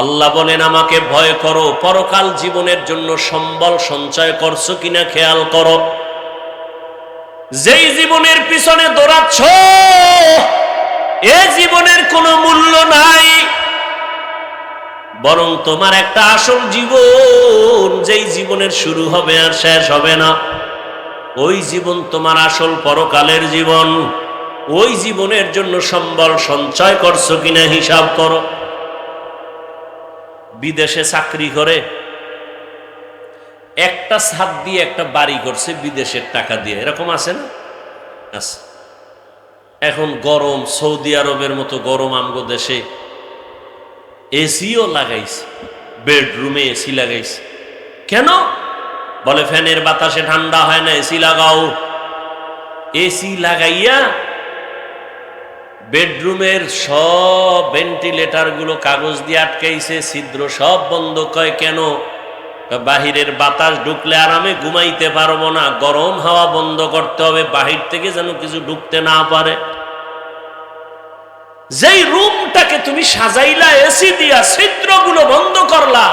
আল্লাহ বলেন আমাকে ভয় করো, পরকাল জীবনের জন্য সম্বল সঞ্চয় করছো কিনা খেয়াল করো। যেই জীবনের পিছনে দৌড়াচ্ছ এ জীবনের কোনো মূল্য নাই, বরং তোমার একটা আসল জীবন, যেই জীবনের শুরু হবে আর শেষ হবে না, ওই জীবন তোমার আসল পরকালের জীবন। ওই জীবনের জন্য সম্বল সঞ্চয় করছো কিনা হিসাব করো। বিদেশে চাকরি করে একটা ছাদ দিয়ে একটা বাড়ি করছে বিদেশের টাকা দিয়ে, এরকম আছে না? আছে। এখন গরম, সৌদি আরবের মতো গরম আমগো দেশে এসিও লাগাইছে, বেডরুমে এসি লাগাইছে। কেন? বলে ফ্যানের বাতাসে ঠান্ডা হয় না, এসি লাগাও। এসি লাগাইয়া বেডরুমের সব ভেন্টিলেটর গুলো কাগজ দিয়ে আটকাইছে, ছিদ্র সব বন্ধ। কয় কেন? বাহিরের বাতাস ঢুকলে আরামে ঘুমাইতে পারবো না, গরম হাওয়া বন্ধ করতে হবে, বাহির থেকে যেন কিছু ঢুকতে না পারে। যেই রুমটাকে তুমি সাজাইলা এসি দিয়া, ছিদ্রগুলো বন্ধ করলা,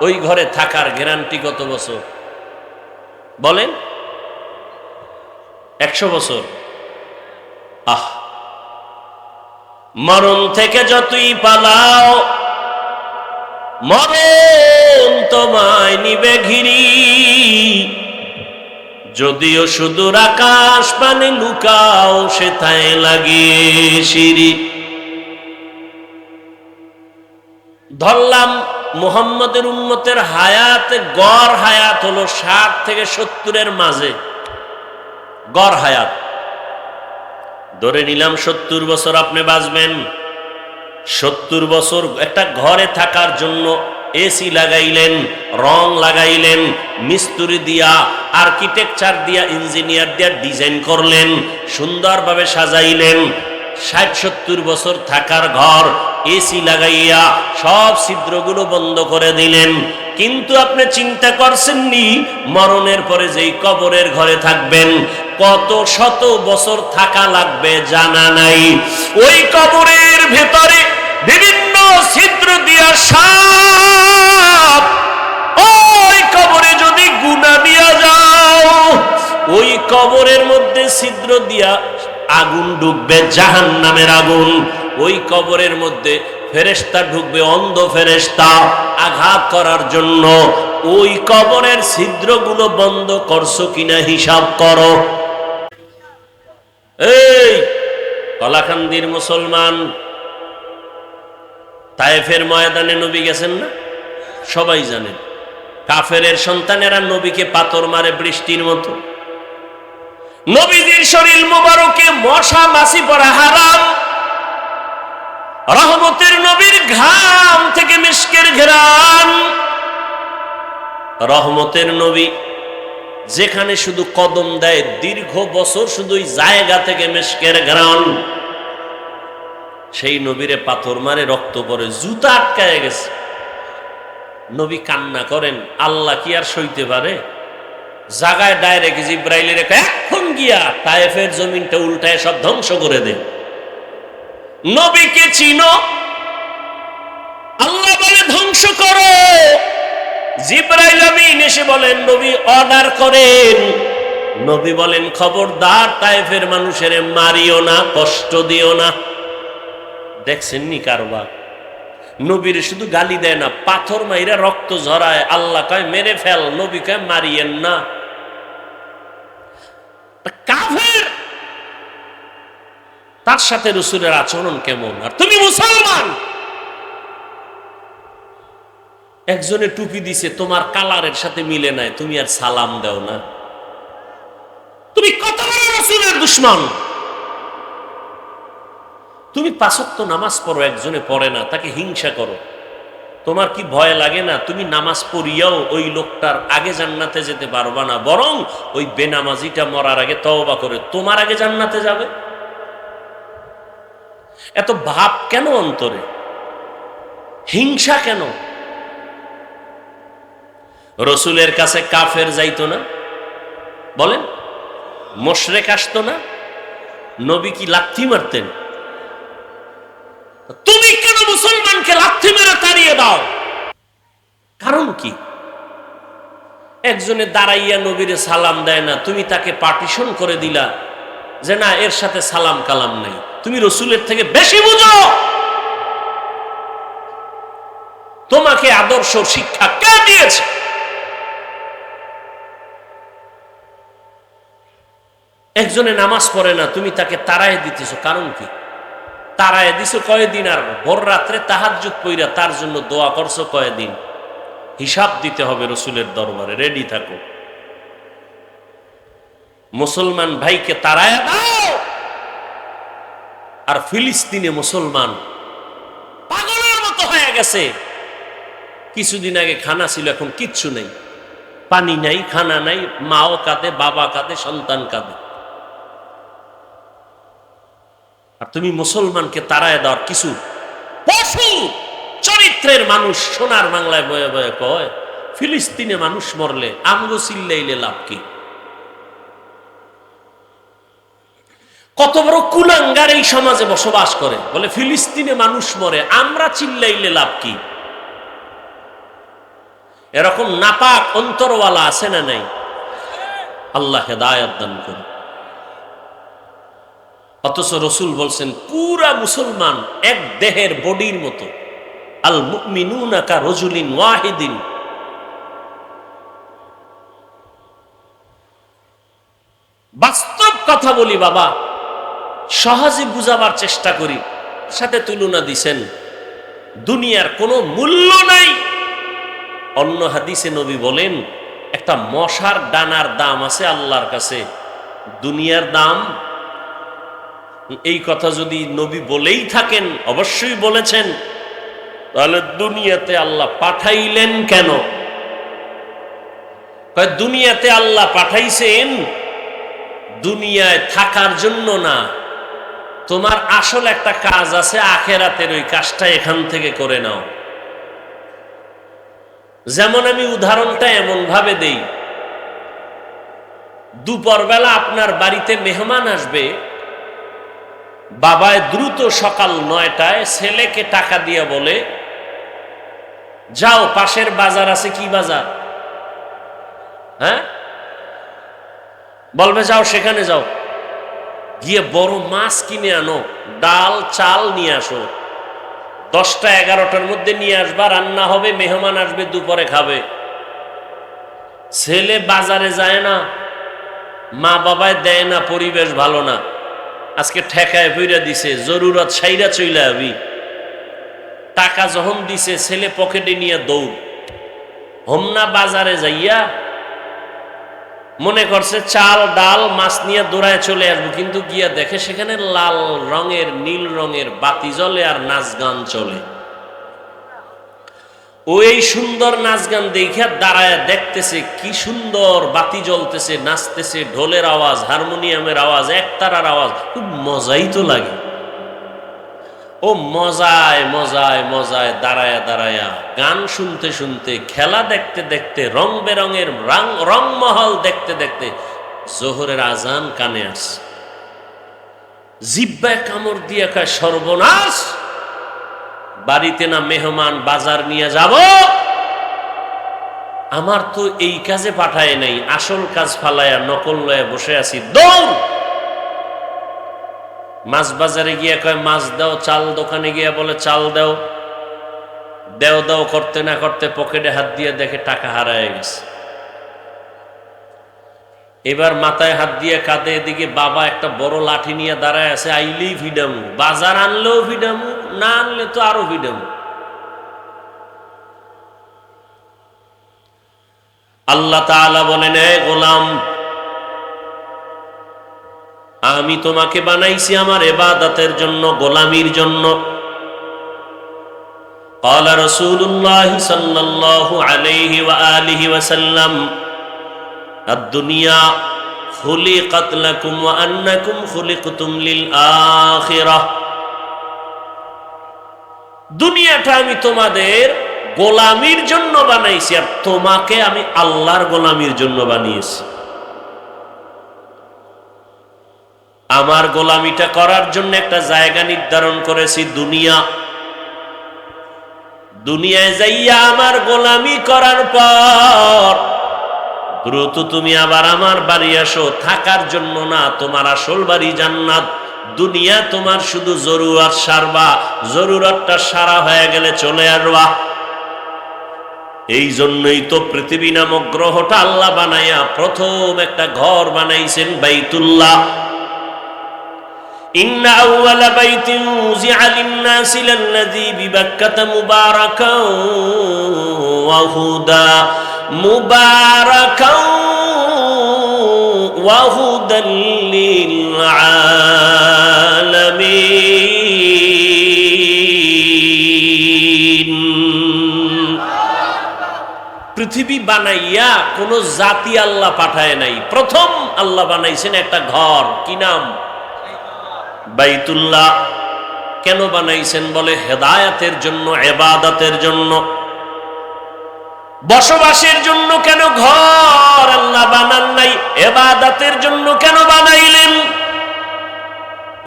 ওই ঘরে থাকার গ্যারান্টি কত বছর বলেন? 100 বছর। আহ, মরণ থেকে যতই পালাও মরণ তোমায় নিবে ঘিরি। যদিও সুদূর আকাশ পানে লুকাও, সেথায় লাগিয়ে সিঁড়ি। ধরলাম মুহাম্মদের উম্মতের হায়াত, গড় হায়াত হলো 60 থেকে 70-এর মাঝে গড় হায়াত। ধরে নিলাম 70 বছর আপনি বাঁচবেন। 70 বছর একটা ঘরে থাকার জন্য এসি লাগাইলেন, রং লাগাইলেন, মিস্ত্রি দিয়া, আর্কিটেকচার দিয়া, ইঞ্জিনিয়ার দিয়া ডিজাইন করলেন, সুন্দরভাবে সাজাইলেন। 60-70 বছর থাকার ঘর এসি লাগাইয়া সব ছিদ্রগুলো বন্ধ করে দিলেন। কিন্তু আপনি চিন্তা করছেননি মরণের পরে যেই কবরের ঘরে থাকবেন কত শত বছর থাকা লাগবে জানা নাই। ওই কবরের ভেতরে বিভিন্ন ছিদ্র দিয়া সাপ, ওই কবরে যদি গুনাহ দিয়া যাও, ওই কবরের মধ্যে ছিদ্র দিয়া আগুন ঢুকবে, জাহান্নামের আগুন। ওই কবরের মধ্যে ফেরেশতা ঢুকবে, অন্ধ ফেরেশতা, আঘাত করার জন্য। ওই কবরের ছিদ্রগুলো বন্ধ করছো কিনা হিসাব করো। এই কলাকান্দির মুসলমান, তায়েফের ময়দানে নবী গেছেন না? সবাই জানেন। কাফেরের সন্তানেরা নবীকে পাথর মারে বৃষ্টির মতো। নবীজির শরীর মুবারকে মশা মাছি পড়া হারাম। রহমতের নবীর ঘাম থেকে মিশকের ঘ্রাণ। রহমতের নবী যেখানে শুধু কদম দেয় দীর্ঘ বছর শুধু ওই জায়গা থেকে মিশকের ঘ্রাণ। সেই নবীরে পাথর মারে, রক্ত পড়ে, জুতা আটকায় গেছে। নবী কান্না করেন, আল্লাহ কি আর সইতে পারে? জাগায় ডাইরেক্ট জিব্রাইলের এখন গিয়া তায়েফের জমিনটা উল্টায় সব ধ্বংস করে দে। নবীকে চিনো? আল্লাহ বলে ধ্বংস করো। জিব্রাইল আমিন এসে বলেন নবী অর্ডার করেন। নবী বলেন খবরদার তায়েফের মানুষের মারিও না, কষ্ট দিও না। দেখছেন নি কারবার? নবীর শুধু গালি দেয় না, পাথর মাইরা রক্ত ঝরায়। আল্লাহ কয় মেরে ফেল, নবী কয় মারিয়েন না। কাফের, তার সাথে রাসূলের আচরণ কেমন? আর তুমি মুসলমান, একজনে টুপি দিছে, তোমার কালারের সাথে মিলে নাই, তুমি আর সালাম দাও না। তুমি কত বড় রাসূলের দুশমন। তুমি 5 ওয়াক্ত নামাজ পড়ো, একজনে পড়ে না, তাকে হিংসা করো। তোমার কি ভয় লাগে না? তুমি নামাজ পড়িয়াও ওই লোকটার আগে জান্নাতে যেতে পারবা না, বরং ওই বেনামাজিটা মরার আগে তওবা করে তোমার আগে জান্নাতে যাবে। এত ভাব কেন অন্তরে? হিংসা কেন? রসুলের কাছে কাফের যাইতো না? বলেন, মুশরিক আসতো না? নবী কি লাথি মারতেন? তুমি কেন মুসলমানকে লাথি মেরে তাড়িয়ে দাও। কারণ কি? একজনে দাঁড়াইয়া নবীরে সালাম দেয় না, তুমি তাকে পার্টিশন করে দিলা যে না, এর সাথে সালাম কালাম নাই। তুমি রসুলের থেকে বেশি বুঝো। তোমাকে আদর্শ শিক্ষা কে দিয়েছে? একজনে নামাজ পড়ে না, তুমি তাকে তাড়ায় দিতেছো। কারণ কি? তাড়ায় দিছো কয়দিন, আর ভোর রাত্রে তাহাজ্জুদ পইরা তার জন্য দোয়া করছো কয়দিন। হিসাব দিতে হবে রসুলের দরবারে, রেডি থাকো। মুসলমান ভাইকে তাড়ায় দাও। আর ফিলিস্তিনে মুসলমান পাগলের মতো হয়ে গেছে। কিছুদিন আগে খানা ছিল, এখন কিচ্ছু নেই, পানি নাই, খানা নাই, মাও কাঁদে, বাবা কাঁদে, সন্তান কাঁদে। আর তুমি মুসলমানকে তাড়ায় দাও। কিছু পশু চরিত্রের মানুষ সোনার বাংলায় বয়ে বয়ে কয় ফিলিস্তিনে মানুষ মরলে আমগো চিল্লাইলে লাভ কি? কত বড় কুলাঙ্গার এই সমাজে বসবাস করে, বলে ফিলিস্তিনে মানুষ মরে, আমরা চিল্লাইলে লাভ কি? এরকম নাপাক অন্তরওয়ালা আছে না নাই? আল্লাহ হেদায়েত দান করে। অথচ রসুল বলছেন পুরা মুসলমান এক দেহের বডির মতো। আল মুমিনুনা কা রাজুলিন ওয়াহিদিন। বাস্তব কথা বলি বাবা, সহজে বুঝাবার চেষ্টা করি। সাথে তুলনা দিছেন দুনিয়ার কোনো মূল্য নাই। অন্য হাদিসে নবী বলেন একটা মশার ডানার দাম আছে আল্লাহর কাছে, দুনিয়ার দাম। এই কথা যদি নবী বলেই থাকেন, অবশ্যই বলেছেন, তাহলে দুনিয়াতে আল্লাহ পাঠাইলেন কেন? দুনিয়াতে আল্লাহ পাঠাইছেন দুনিয়ায় থাকার জন্য না। তোমার আসল একটা কাজ আছে আখেরাতের, ওই কাজটা এখান থেকে করে নাও। যেমন আমি উদাহরণটা এমন ভাবে দেই, দুপুরবেলা আপনার বাড়িতে মেহমান আসবে, বাবায় দ্রুত সকাল 9টায় ছেলেকে টাকা দিয়ে বলে যাও পাশের বাজার আছে, কি বাজার? হ্যাঁ, বলবে যাও সেখানে যাও, গিয়ে বড় মাছ কিনে আনো, ডাল চাল নিয়ে আসো, 10টা 11টার মধ্যে নিয়ে আসবা, রান্না হবে, মেহমান আসবে, দুপুরে খাবে। ছেলে বাজারে যায় না, মা বাবায় দেয় না, পরিবেশ ভালো না, আজকে ঠেকায় ফিরা দিছে, জরুরত সাইরা চইলা আবি। টাকা যখন দিছে ছেলে পকেটে নিয়ে দৌড়, হোমনা বাজারে যাইয়া মনে করছে চাল ডাল মাছ নিয়ে দৌড়ায় চলে আসবো, কিন্তু গিয়া দেখে সেখানে লাল রঙের নীল রঙের বাতি জ্বলে আর নাচ গান চলে। ওই সুন্দর নাচ গান দেখে দাঁড়ায় দেখতেছে কি সুন্দর বাতি জ্বলতেছে, নাচতেছে, ঢোলের আওয়াজ, হারমোনিয়ামের আওয়াজ, একতারার আওয়াজ, খুব মজাই তো লাগে। ও মজায় মজায় মজায় দাঁড়ায়া দাঁড়ায়া গান শুনতে শুনতে, খেলা দেখতে দেখতে, রং বেরঙের রংমহল দেখতে দেখতে জোহরের আজান কানে আসে। জিব্বায় কামড় দিয়ে কয় সর্বনাশ, বাড়িতে না মেহমান, বাজার নিয়ে যাব, আমার তো এই কাজে পাঠায় নাই, আসল কাজ ফালায়া নকল লয়ে বসে আছি। দৌড় মাছ বাজারে গিয়া কয় মাছ দাও, চাল দোকানে গিয়া বলে চাল দাও, দেও দাও করতে না করতে পকেটে হাত দিয়ে দেখে টাকা হারায় গেছে। এবার মাথায় হাত দিয়ে কাঁদে, এদিকে বাবা একটা বড় লাঠি নিয়ে দাঁড়ায় আছে, আইলেই ভিডামু, বাজার আনলেও ভিডামু, না আনলে তো আরো ভিডামু। আল্লাহ তাআলা বলেন, হে গোলাম, আমি তোমাকে বানাইছি আমার ইবাদতের জন্য, গোলামির জন্য। قال رسول الله صلى الله عليه وآله وسلم الدنيا خلقت لكم وأنكم خلقتم للآخرة। দুনিয়াটা আমি তোমাদের গোলামির জন্য বানাইছি, আর তোমাকে আমি আল্লাহর গোলামির জন্য বানিয়েছি। আমার গোলামিটা করার জন্য একটা জায়গা নির্ধারণ করেছি দুনিয়া। দুনিয়ায় যাইয়া আমার গোলামি করার পর দ্রুত তুমি আবার আমার বাড়ি আসো, থাকার জন্য না, তোমার আসল বাড়ি জান্নাত। দুনিয়া তোমার শুধু জরুরত সারবা, জরুরতটা সারা হয়ে গেলে চলে আসবা। এই জন্যই তো পৃথিবী নামক গ্রহটা আল্লাহ বানাইয়া প্রথম একটা ঘর বানাইছেন বাইতুল্লাহ। ইন্না আউওয়ালা বাইতিন উযিআ লিন-নাসি লাল্লাযী বিবাক্কাতা মুবারাকাও ওয়া হুদা মুবারাকাও ওয়া হুদাল লিল আলামিন। পৃথিবী বানাইয়া কোন জাতি আল্লাহ পাঠায় নাই, প্রথম আল্লাহ বানাইছেন একটা ঘর। কি নাম? বাইতুল্লাহ। কেন বানাইছেন? বলে হেদায়েতের জন্য, ইবাদতের জন্য, বসবাসের জন্য। কেন ঘর আল্লাহ বানান নাই? ইবাদতের জন্য কেন বানাইলেন?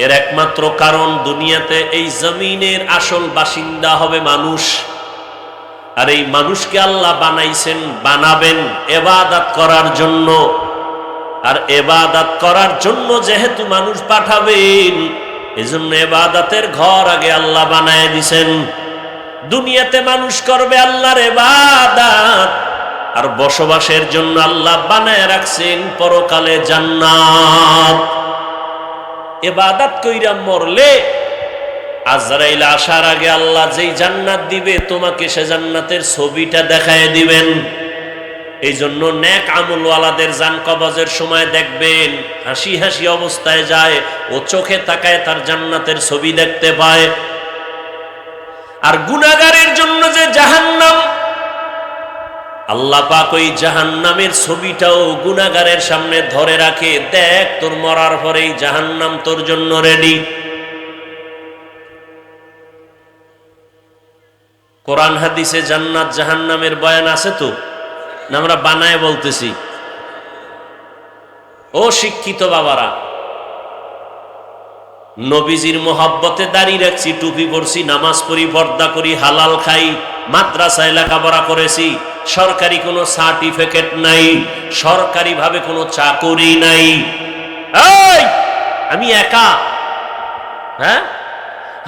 এর একমাত্র কারণ, দুনিয়াতে এই জমিনের আসল বাসিন্দা হবে মানুষ, আর এই মানুষকে আল্লাহ বানাইছেন, বানাবেন ইবাদত করার জন্য। আর ইবাদত করার জন্য যেহেতু মানুষ পাঠাবেন, এজন্য ইবাদতের ঘর আগে আল্লাহ বানায় দিছেন। দুনিয়াতে মানুষ করবে আল্লাহর ইবাদত, আর বসবাসের জন্য আল্লাহ বানায় রাখছেন পরকালে জান্নাত। ইবাদত কইরা মরলে আজরাইল আসার আগে আল্লাহ যেই জান্নাত দিবে, তোমাকে সে জান্নাতের ছবিটা দেখায় দিবেন। এই জন্য নেক আমলওয়ালাদের জান কবজের সময় দেখবেন হাসি হাসি অবস্থায় যায়, ও চোখে তাকায় তার জান্নাতের ছবি দেখতে পায়। আর গুনাহগারের জন্য যে জাহান্নাম, আল্লাহ পাক ওই জাহান্নামের ছবিটাও গুনাহগারের সামনে ধরে রাখে, দেখ তোর মরার পরেই জাহান্নাম তোর জন্য রেডি। কোরআন হাদিসে জান্নাত জাহান্নামের বয়ান আছে তো, না আমরা বানায় বলতেছি? ও শিক্ষিত বাবারা, নবীজির মোহাব্বতে দাঁড়িয়ে রাখছি, টুপি পরছি, নামাজ পড়ি, পর্দা করি, হালাল খাই, মাদ্রাসায় লেখাপড়া করেছি, সরকারি কোনো সার্টিফিকেট নাই, সরকারি ভাবে কোনো চাকরি নাই। এই আমি একা, হ্যাঁ,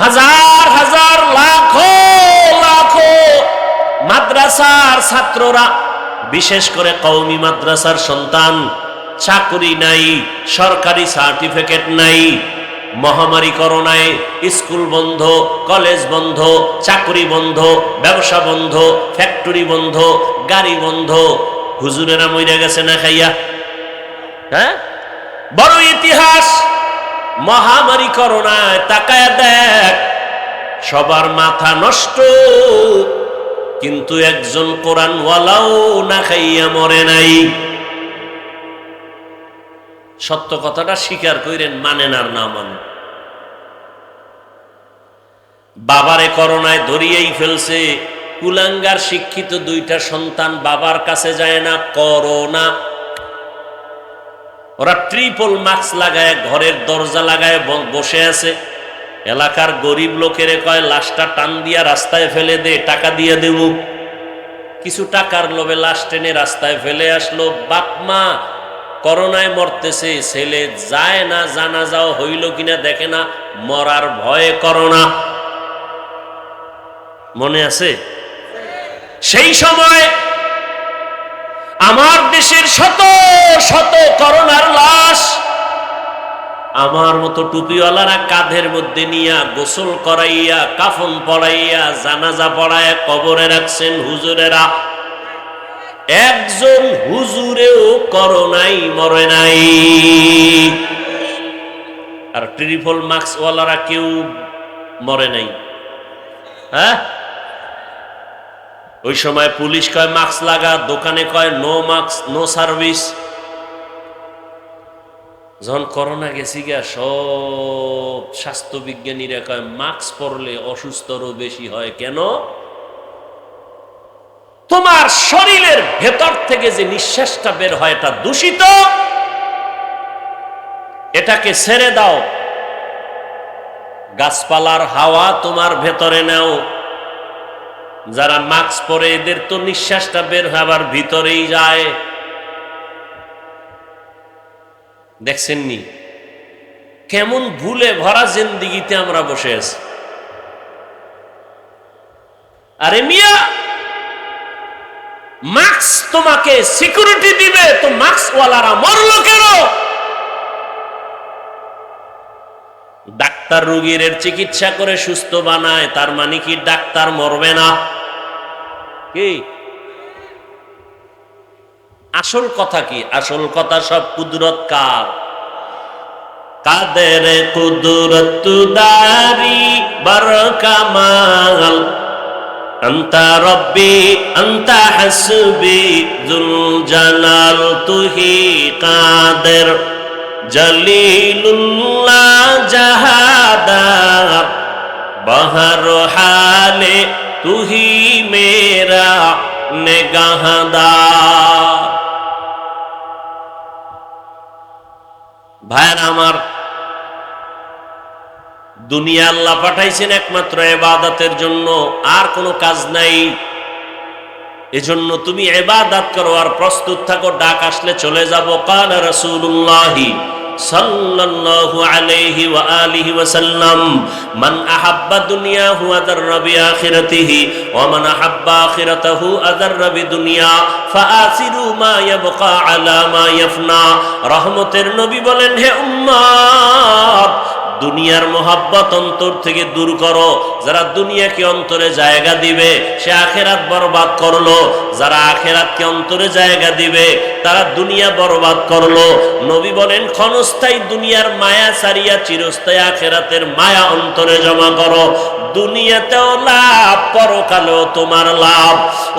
হাজার হাজার লাখো লাখো মাদ্রাসার ছাত্ররা, বিশেষ করে কওমি মাদ্রাসার সন্তান, চাকরি নাই, সরকারি সার্টিফিকেট নাই। মহামারী করোনায় স্কুল বন্ধ, কলেজ বন্ধ, চাকরি বন্ধ, ব্যবসা বন্ধ, ফ্যাক্টরি বন্ধ, গাড়ি বন্ধ। হুজুরেরা মইরা গেছে না খাইয়া। হ্যাঁ, বড় ইতিহাস। মহামারী করোনায় তাকায় দেখ, সবার মাথা নষ্ট, কিন্তু একজন কোরআনওয়ালাও না খাইয়া মরে নাই। সত্য কথাটা স্বীকার কইরেন, মানেন আর না মানেন। বাবারে করোনায় ধরিয়েই ফেলছে, কুলাঙ্গার শিক্ষিত দুইটা সন্তান বাবার কাছে যায় না, করোনা। ওরা ট্রিপল মাস্ক লাগায় ঘরের দরজা লাগায় বসে আছে। এলাকার গরিব লোকেরে কয় লাশটা টান দিয়া রাস্তায় ফেলে দে, টাকা দিয়ে দেব। কিছু টাকার লোভে লাশ টেনে রাস্তায় ফেলে আসলো। বাপ মা করোনায় মরতেছে, ছেলে যায় না, জানাজাও হইল কিনা দেখে না, মরার ভয়ে করোনা। মনে আছে? সেই সময় আমার দেশের শত শত করোনার লাশ আমার মতো টুপিওয়ালারা কাঁধের মধ্যে নিয়া গোসল করাইয়া, কাফন পড়াইয়া, জানাজা পড়াইয়া কবরে রাখছেন হুজুরেরা। একজন হুজুরেও করোনাই মরে নাই। আর ট্রিপল মাস্কওয়ালারা কেউ মরে নাই। হ্যাঁ, ওই সময় পুলিশ কয় মাস্ক লাগা, দোকানে কয় নো মাস্ক নো সার্ভিস। যখন করোনা গেছি গিয়া সব স্বাস্থ্য বিজ্ঞানীরা কয় মাস্ক পরলে অসুস্থরও বেশি হয়। কেন? তোমার শরীরের ভেতর থেকে যে নিঃশ্বাসটা বের হয় এটা দূষিত, এটাকে ছেড়ে দাও, গাছপালার হাওয়া তোমার ভেতরে নাও, যারা মাস্ক পরে এদের তো নিঃশ্বাসটা বের হয় আবার ভিতরেই যায়। দেখছেননি কেমন ভুলে ভরা জিন্দিগিতে আমরা বসে আছি। আরে মিয়া, মাস্ক তোমাকে সিকিউরিটি দিবে তো মাস্কওয়ালারা মরল কেন? ডাক্তার রোগীর চিকিৎসা করে সুস্থ বানায়, তার মানে কি ডাক্তার মরবে না? কি আসল কথা? কি আসল কথা? সব কুদরত কার? কাদের কুদরত দারি বার কামাল, আন্তা রব্বি আন্তা হাসবি যুল জালাল, তুহি কাদের জলিলুল্লাহ জাহাদার, বহর হালে তুহি মেরা নেগাহদার। ভাইরা আমার, দুনিয়া আল্লাহ পাঠাইছেন একমাত্র ইবাদতের জন্য, আর কোনো কাজ নাই। এজন্য তুমি ইবাদত করো আর প্রস্তুত থাকো, ডাক আসলে চলে যাব। কাল রাসূলুল্লাহ সাল্লাল্লাহু আলাইহি ওয়া আলিহি ওয়া সাল্লাম, মান আহাব্বা দুনিয়াহু আদাররা বিআখিরাতিহি ওয়া মান আহাব্বা আখিরাতাহু আদাররা বিদুনিয়া, ফাআসিরু মা ইয়াবকা আলা মা ইয়াফনা। রহমতের নবী বলেন, হে উম্মত, দুনিয়ার মোহাব্বত অন্তর থেকে দূর করো। যারা দুনিয়াকে অন্তরে জায়গা দিবে সে আখেরাত বরবাদ করলো, যারা আখেরাতকে অন্তরে জায়গা দিবে তারা দুনিয়া বরবাদ করলো। নবী বলেন, ক্ষণস্থায়ী দুনিয়ার মায়া ছাড়িয়া চিরস্থায়ী আখেরাতের মায়া অন্তরে জমা করো। দুনিয়াতেও লাভ, পরকালেও তোমার লাভ।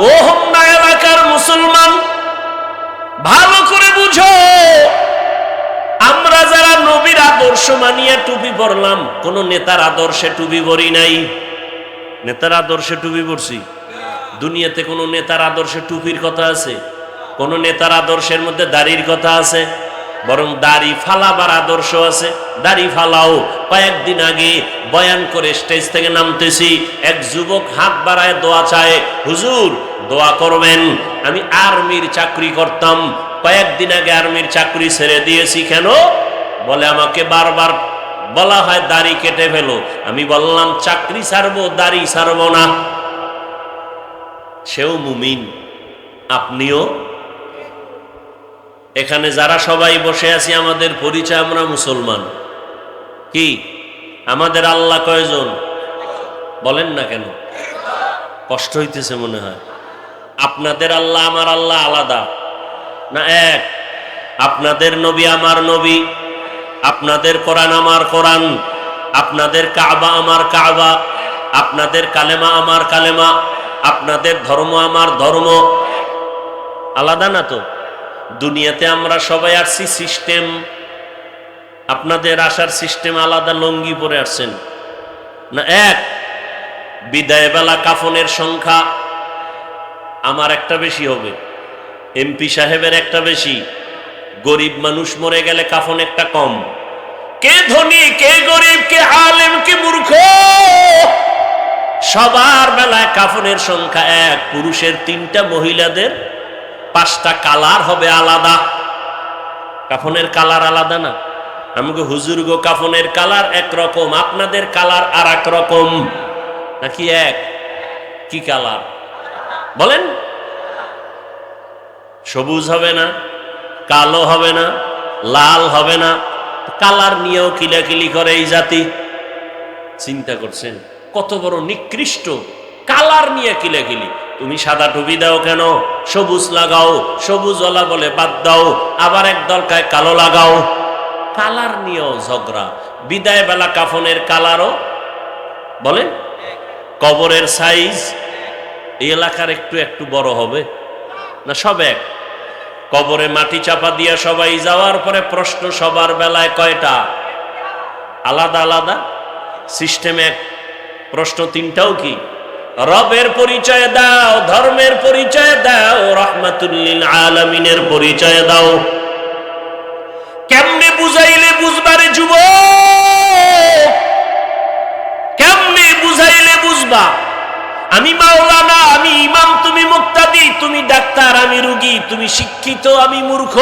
ও হোমনা এলাকার মুসলমান, ভালো করে বুঝো, আমরা যারা নবীর আদর্শ মানিয়ে টুপি পরলাম, কোন নেতার আদর্শে টুপি পরি নাই। নেতার আদর্শে টুপি পরছি? দুনিয়াতে কোন নেতার আদর্শে টুপির কথা আছে? কোন নেতার আদর্শের মধ্যে দাড়ির কথা আছে? বরং দাড়ি ফালাবার আদর্শ আছে। দাড়ি ফালাও। কয়েকদিন আগে বয়ান করে স্টেজ থেকে নামতেছি, এক যুবক হাত বাড়ায় দোয়া চায়, হুজুর দোয়া করবেন, আমি আর্মির চাকরি করতাম, কয়েকদিন আগে আর্মির চাকরি ছেড়ে দিয়েছি। কেন? বলে আমাকে বারবার বলা হয় দাড়ি কেটে ফেলো। আমি বললাম চাকরি ছাড়বো, দাড়ি ছাড়বো না। সেও মুমিন, আপনিও। এখানে যারা সবাই বসে আছি আমাদের পরিচয় আমরা মুসলমান। কি আমাদের আল্লাহ কয়জন? বলেন না কেন? কষ্ট হইতেছে মনে হয়। আপনাদের আল্লাহ আমার আল্লাহ আলাদা না এক? আপনাদের নবী আমার নবী, আপনাদের কোরআন আমার কোরআন, আপনাদের কাবা আমার কাবা, আপনাদের কালেমা আমার কালেমা, আপনাদের ধর্ম আমার ধর্ম। আলাদা না তো? দুনিয়াতে আমরা সবাই আসছি সিস্টেম, আপনাদের আসার সিস্টেম আলাদা। লঙ্গি পরে আসছেন না এক? বিদায় বেলা কাফনের সংখ্যা আমার একটা বেশি হবে, এমপি সাহেবের একটা বেশি, গরিব মানুষ মরে গেলে কাফন একটা কম। কে ধনী, কে গরিব, কে আলেম, কে মূর্খ, সবার বেলায় কাফনের সংখ্যা এক। পুরুষের 3টা, মহিলাদের 5টা। কালার হবে আলাদা। কাফনের কালার আলাদা না? আমাকে হুজুর গো কাফনের কালার একরকম, আপনাদের কালার আর এক রকম নাকি এক? কি কালার বলেন? সবুজ হবে না, কালো হবে না, লাল হবে না? কালার নিয়েও কিলাকিলি করে এই জাতি। চিন্তা করছেন কত বড় নিকৃষ্ট? কালার নিয়ে কিলাকিলি। তুমি সাদা টুপি দাও কেন? সবুজ লাগাও। সবুজওয়ালা বলে বাদ দাও, আবার একদল কায় কালো লাগাও। কালার নিয়েও ঝগড়া। বিদায় বেলা কাফনের কালারও বলেন। কবরের সাইজ এই এলাকার একটু একটু বড় হবে না? সব এক? কবরে মাটি চাপা দিয়া সবাই যাওয়ার পরে প্রশ্ন সবার বেলায় কয়টা? আলাদা আলাদা সিস্টেম এক। প্রশ্ন 3টাও কি? রবের পরিচয় দাও, ধর্মের পরিচয় দাও, রাহমাতুল লিল আলামিনের পরিচয় দাও। কেমনে বুঝাইলে বুঝবারে যুবক? কেমনে বুঝাইলে বুঝবা? আমি মাওলানা, আমি ইমাম, তুমি মুক্তাদি, তুমি ডাক্তার, আমি রোগী, তুমি শিক্ষিত, আমি মূর্খ।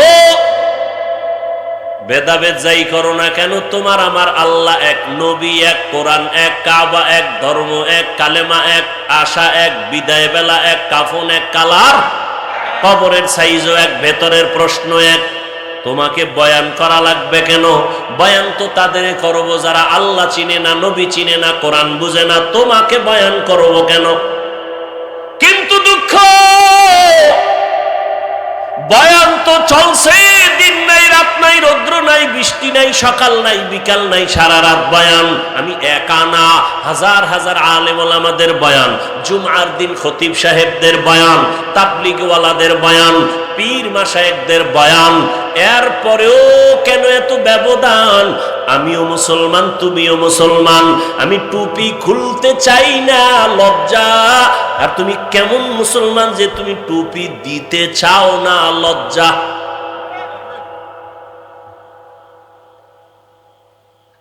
ভেদাভেদ যাই করো না কেন, তোমার আমার আল্লাহ এক, নবী এক, কোরআন এক, কাবা এক, ধর্ম এক, কালেমা এক, আশা এক, বিদায় বেলা এক, কাফন এক, কালার, কবরের সাইজও এক, ভেতরের প্রশ্ন এক। তোমাকে বয়ান করা লাগবে কেন? বয়ান তো তাদের করবো যারা আল্লাহ চিনে না, নবী চিনে না, কোরআন বুঝে না। তোমাকে বয়ান করবো কেন? কিন্তু দুঃখ, বয়ান তো চলছে, দিন নাই, রাত নাই, রৌদ্র নাই, বৃষ্টি নাই, সকাল নাই, বিকাল নাই, সারা রাত বয়ান। আমি একা না, হাজার হাজার আলেম ওলামাদের বয়ান, জুমআর দিন খতিব সাহেবদের বয়ান, তাবলীগওয়ালাদের বয়ান, পীর মাশায়েখদের বয়ান। এরপরেও কেন এত ব্যবধান? আমিও মুসলমান, তুমিও মুসলমান, আমি টুপি খুলতে চাই না, লজ্জা। আর তুমি কেমন মুসলমান যে তুমি টুপি দিতে চাও না, লজ্জা।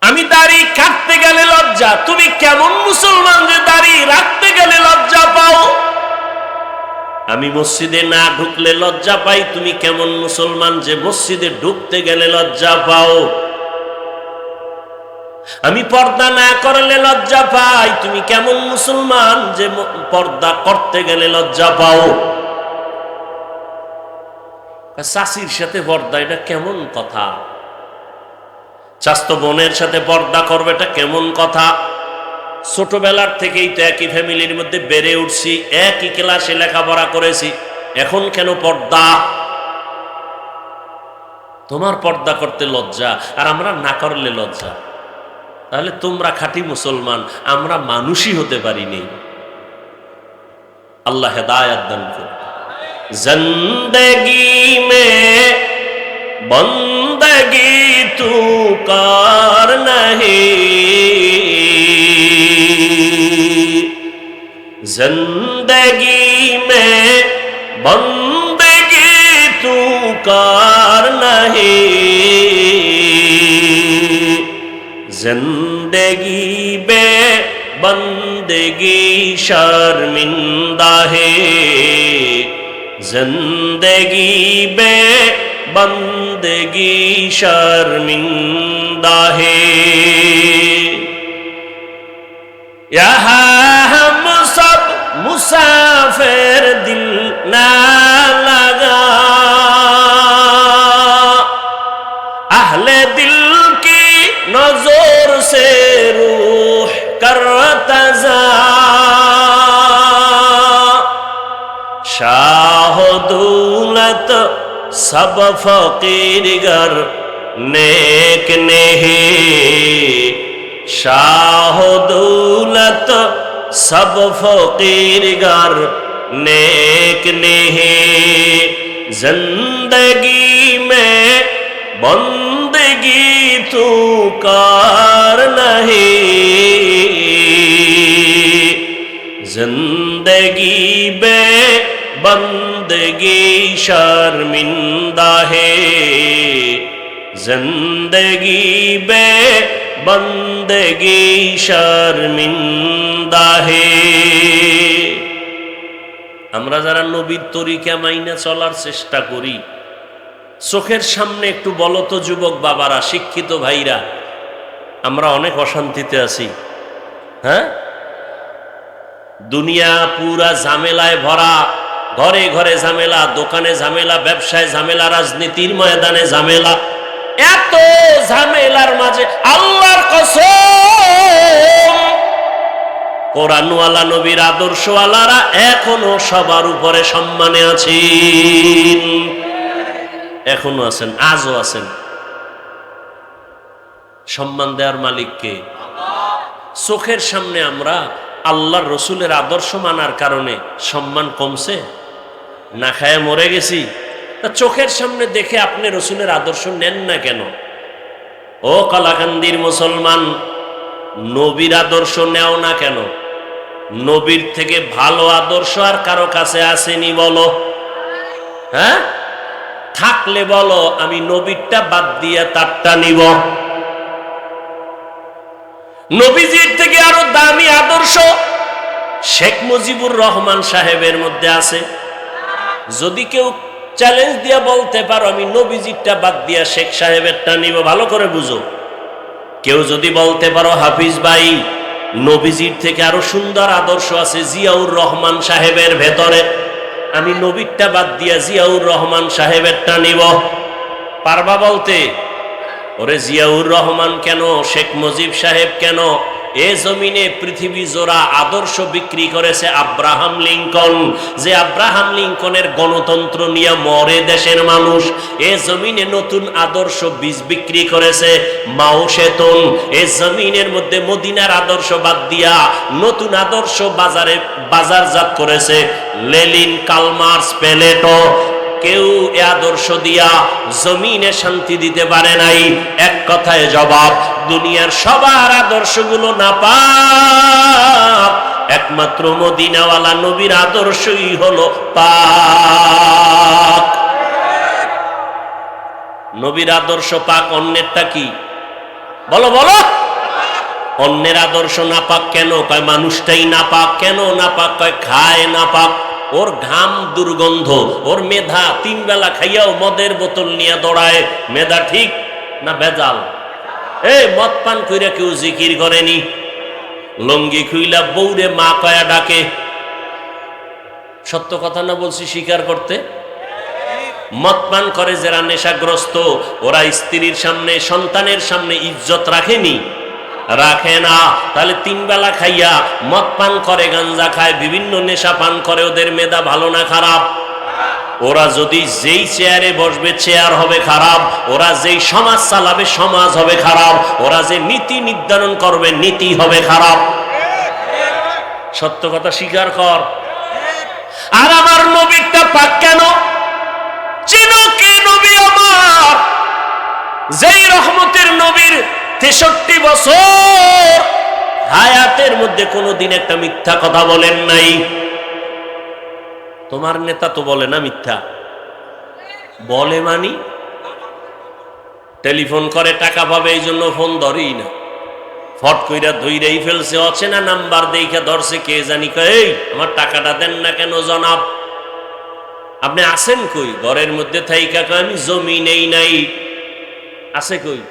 আমি দাড়ি কাটতে গেলে লজ্জা, তুমি কেমন মুসলমান যে দাড়ি রাখতে গেলে লজ্জা পাও? আমি মসজিদে না ঢুকলে লজ্জা পাই, তুমি কেমন মুসলমান যে মসজিদে ঢুকতে গেলে লজ্জা পাও? আমি পর্দা না করলে লজ্জা পাই, তুমি কেমন মুসলমান যে পর্দা করতে গেলে লজ্জা পাও? চাচির সাথে পর্দা, এটা কেমন কথা? চাস্তো বোনের সাথে পর্দা করবে, এটা কেমন কথা? ছোটবেলার থেকেই তো একই ফ্যামিলির মধ্যে বেড়ে উঠছি, একই ক্লাসে লেখাপড়া করেছি, এখন কেন পর্দা? তোমার পর্দা করতে লজ্জা আর আমরা না করলে লজ্জা। তাহলে তোমরা খাঁটি মুসলমান, আমরা মানুষই হতে পারিনি। আল্লাহ হেদায়েত দান করুন। জিন্দেগি মে বন্দগি তু কার নহি, जिंदगी में बंदगी तू कार नहीं, जिंदगी में बंदगी शर्मिंदा है, जिंदगी में बंदगी शर्मिंदा है। यहाँ हम सब मुसाफिर, दिल ना लगा, अहले दिल की नजर से रूह करता जा, शाह दौलत सब फकीर गर नेक नहीं, शाह दौलत सब फकीर गर नेक नहीं, जिंदगी में बंदगी तू कार नहीं, जिंदगी में बंदगी शर्मिंदा है, जिंदगी में बंदगी शर्मिंदा है। আমরা যারা নবীর তরিকা মাইনা চলার চেষ্টা করি, চোখের সামনে একটু বলো তো যুবক বাবারা, শিক্ষিত ভাইরা, আমরা অনেক অশান্তিতে আছি। হ্যাঁ, দুনিয়া পুরা ঝামেলায় ভরা, ঘরে ঘরে ঝামেলা, দোকানে ঝামেলা, ব্যবসায় ঝামেলা, রাজনীতির ময়দানে ঝামেলা। এত ঝামেলার মাঝে আল্লাহর কসম, কোরআনওয়ালা নবীর আদর্শওয়ালারা এখনো সবার উপরে সম্মানে আছেন, এখনো আছেন, আজও আছেন। সম্মান দেওয়ার মালিককে। চোখের সামনে আমরা আল্লাহর রসুলের আদর্শ মানার কারণে সম্মান কমছে, না খায় মরে গেছি। তা চোখের সামনে দেখে আপনি রসুলের আদর্শ নেন না কেন? ও কালাকান্দির মুসলমান, নবীর আদর্শ নেও না কেন? নবীর থেকে ভালো আদর্শ আর কারো কাছে আসেনি বলো? হ্যাঁ, থাকলে বলো, আমি নবীরটা বাদ দিয়ে তারটা নিব। নবীজির থেকে আরো দামি আদর্শ শেখ মুজিবুর রহমান সাহেবের মধ্যে আছে? যদি কেউ চ্যালেঞ্জ দিয়া বলতে পারো আমি নবীজিরটা বাদ দিয়া শেখ সাহেবেরটা নিব, ভালো করে বুঝো। কেউ যদি বলতে পারো হাফিজ ভাই নবীজির থেকে আরো সুন্দর আদর্শ আছে জিয়াউর রহমান সাহেবের ভেতরে, আমি নবীরটা বাদ দিয়া জিয়াউর রহমান সাহেবেরটা নিব, পারবা বলতে? ওরে জিয়াউর রহমান কেন, শেখ মুজিব সাহেব কেন, এ জমিনে পৃথিবী জোড়া আদর্শ বিক্রি করেছে আব্রাহাম লিঙ্কন, যে আব্রাহাম লিঙ্কনের গণতন্ত্র নিয়ে মরে দেশের মানুষ। এ জমিনে নতুন আদর্শ বীজ বিক্রি করেছে মাও সেতুন। এ জমিনের মধ্যে মদিনার আদর্শ বাদ দিয়া নতুন আদর্শ বাজারজাত করেছে লেনিন, কার্ল মার্কস, প্লেটো। কেউ এ আদর্শ দিয়া জমিনে শান্তি দিতে পারে নাই। এক কথায় জবাব, দুনিয়ার সবার আদর্শগুলো নাপাক, একমাত্র মদিনাওয়ালা নবীর আদর্শই হলো পাক। নবীর আদর্শ পাক, অন্যেরটা কি? বলো বলো। অন্যের আদর্শ নাপাক কেন? কয় মানুষটাই নাপাক। কেন নাপাক? কয় খায় নাপাক, ওর ঘাম দুর্গন্ধ, ওর মেধা, 3 বেলা খাইয়াও মদের বোতল নিয়ে দৌড়ায়। মেধা ঠিক না ভেজাল? এই মদ পান কইরা কেউ জিকির করেনি, লঙ্গি খুইলা বউরে মা কয়া ডাকে। সত্য কথা না বলছি স্বীকার করতে? মদ পান করে যারা নেশাগ্রস্ত, ওরা স্ত্রীর সামনে, সন্তানের সামনে ইজ্জত রাখেনি? রাখে না। তাহলে 3 বেলা খাইয়া মদ পান করে, গাঞ্জা খায়, বিভিন্ন নেশা পান করে, ওদের মেধা ভালো না খারাপ? ওরা যদি যেই চেয়ারে বসবে চেয়ার হবে খারাপ, ওরা যেই সমাজ চালাবে সমাজ হবে খারাপ, ওরা যে নীতি নির্ধারণ করবে নীতি হবে খারাপ। সত্য কথা স্বীকার কর। আর আমার নবীটা পাক কেন? চিনো কে নবী আমার? যেই রহমতের নবীর 63 বছর হায়াতের মধ্যে কোনোদিন একটা মিথ্যা কথা বলেন নাই। তোমার নেতা তো বলে না মিথ্যা? বলে মানি? টেলিফোন করে টাকা পাবে এই জন্য ফোন ধরেই না, ফট কইরা ধইরেই ফেলছে, অচেনা নাম্বার দেইখা ধরছে, কে জানি কয় এই আমার টাকাটা দেন না কেন জনাব? আপনি আছেন কই? ঘরের মধ্যে থাইকা কয় আমি জমিনেই নাই। আছে কই?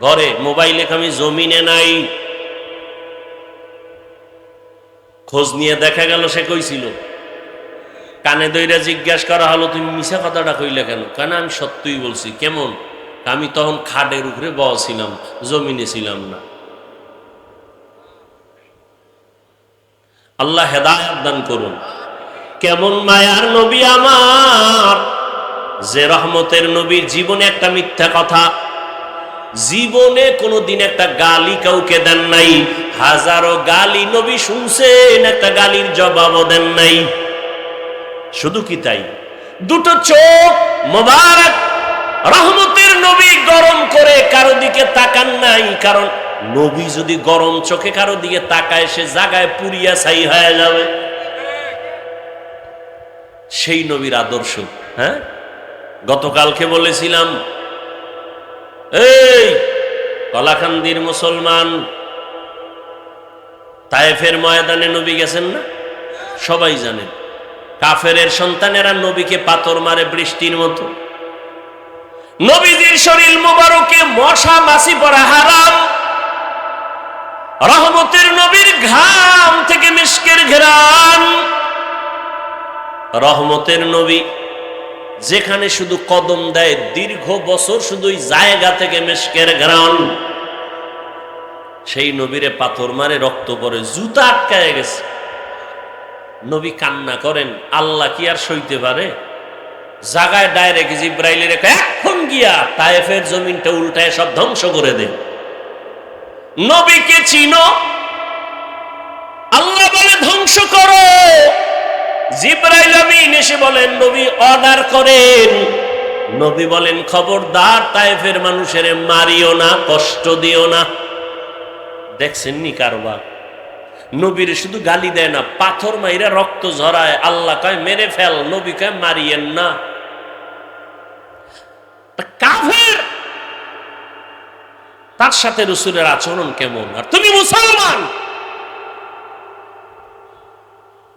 ঘরে। মোবাইলে আমি জমিনে নাই। খোঁজ নিয়ে দেখা গেল সে কইছিল। কানে দইরা জিজ্ঞাসা করা হলো তুমি মিছা কথাটা কইলে কেন? কেন আমি সত্যই বলছি। কেমন? আমি তখন খাটের উপরে বসছিলাম, জমিনে ছিলাম না। আল্লাহ হেদায়েত দান করুন। কেমন মায়ার নবী আমার, যে রহমতের নবীর জীবনে একটা মিথ্যা কথা, জীবনে কোনোদিন একটা গালি কাউকে দেন নাই। হাজারো গালি নবী শুনছেন, একটা গালির জবাবও দেন নাই। শুধু কি তাই, দুটো চোখ মোবারক রহমতের নবী গরম করে কারো দিকে তাকান নাই। কারণ নবী যদি গরম চোখে কারো দিকে তাকায় সে জায়গায় পুরিয়া ছাই হয়ে যাবে। সেই নবীর আদর্শ। হ্যাঁ, গতকালকে বলেছিলাম, এই কলাকান্দির মুসলমান তায়েফের ময়দানে নবী গেছেন না? সবাই জানেন। কাফেরের সন্তানেরা নবীকে পাথর মারে বৃষ্টির মতো। নবীজির শরীর মুবারকে মশা মাছি পড়া হারাম। রহমতের নবীর ঘাম থেকে মিশকের ঘ্রাণ। রহমতের নবী যেখানে শুধু কদম দেয় দীর্ঘ বছর শুধু ওই জায়গা থেকে মিশকের ঘ্রাণ। সেই নবীরে পাথর মারে রক্ত পড়ে, জুতা আটকায় গেছে। নবী কান্না করেন, আল্লাহ কি আর সইতে পারে? জাগায় ডাইরেক্ট জিব্রাইলের এখন গিয়া তায়েফের জমিনটা উল্টায় সব ধ্বংস করে দে। নবীকে চিনো? আল্লাহ বলে ধ্বংস করো। জিব্রাইল আমিন এসে বলেন নবী অর্ডার করেন। নবী বলেন খবরদার তায়েফের মানুষের মারিও না, কষ্ট দিও না। দেখছেন নি কারবার? নবীর শুধু গালি দেয় না, পাথর মাইরা রক্ত ঝরায়। আল্লাহ কয় মেরে ফেল, নবী কয় মারিয়েন না। কাফের, তার সাথে রাসূলের আচরণ কেমন? আর তুমি মুসলমান,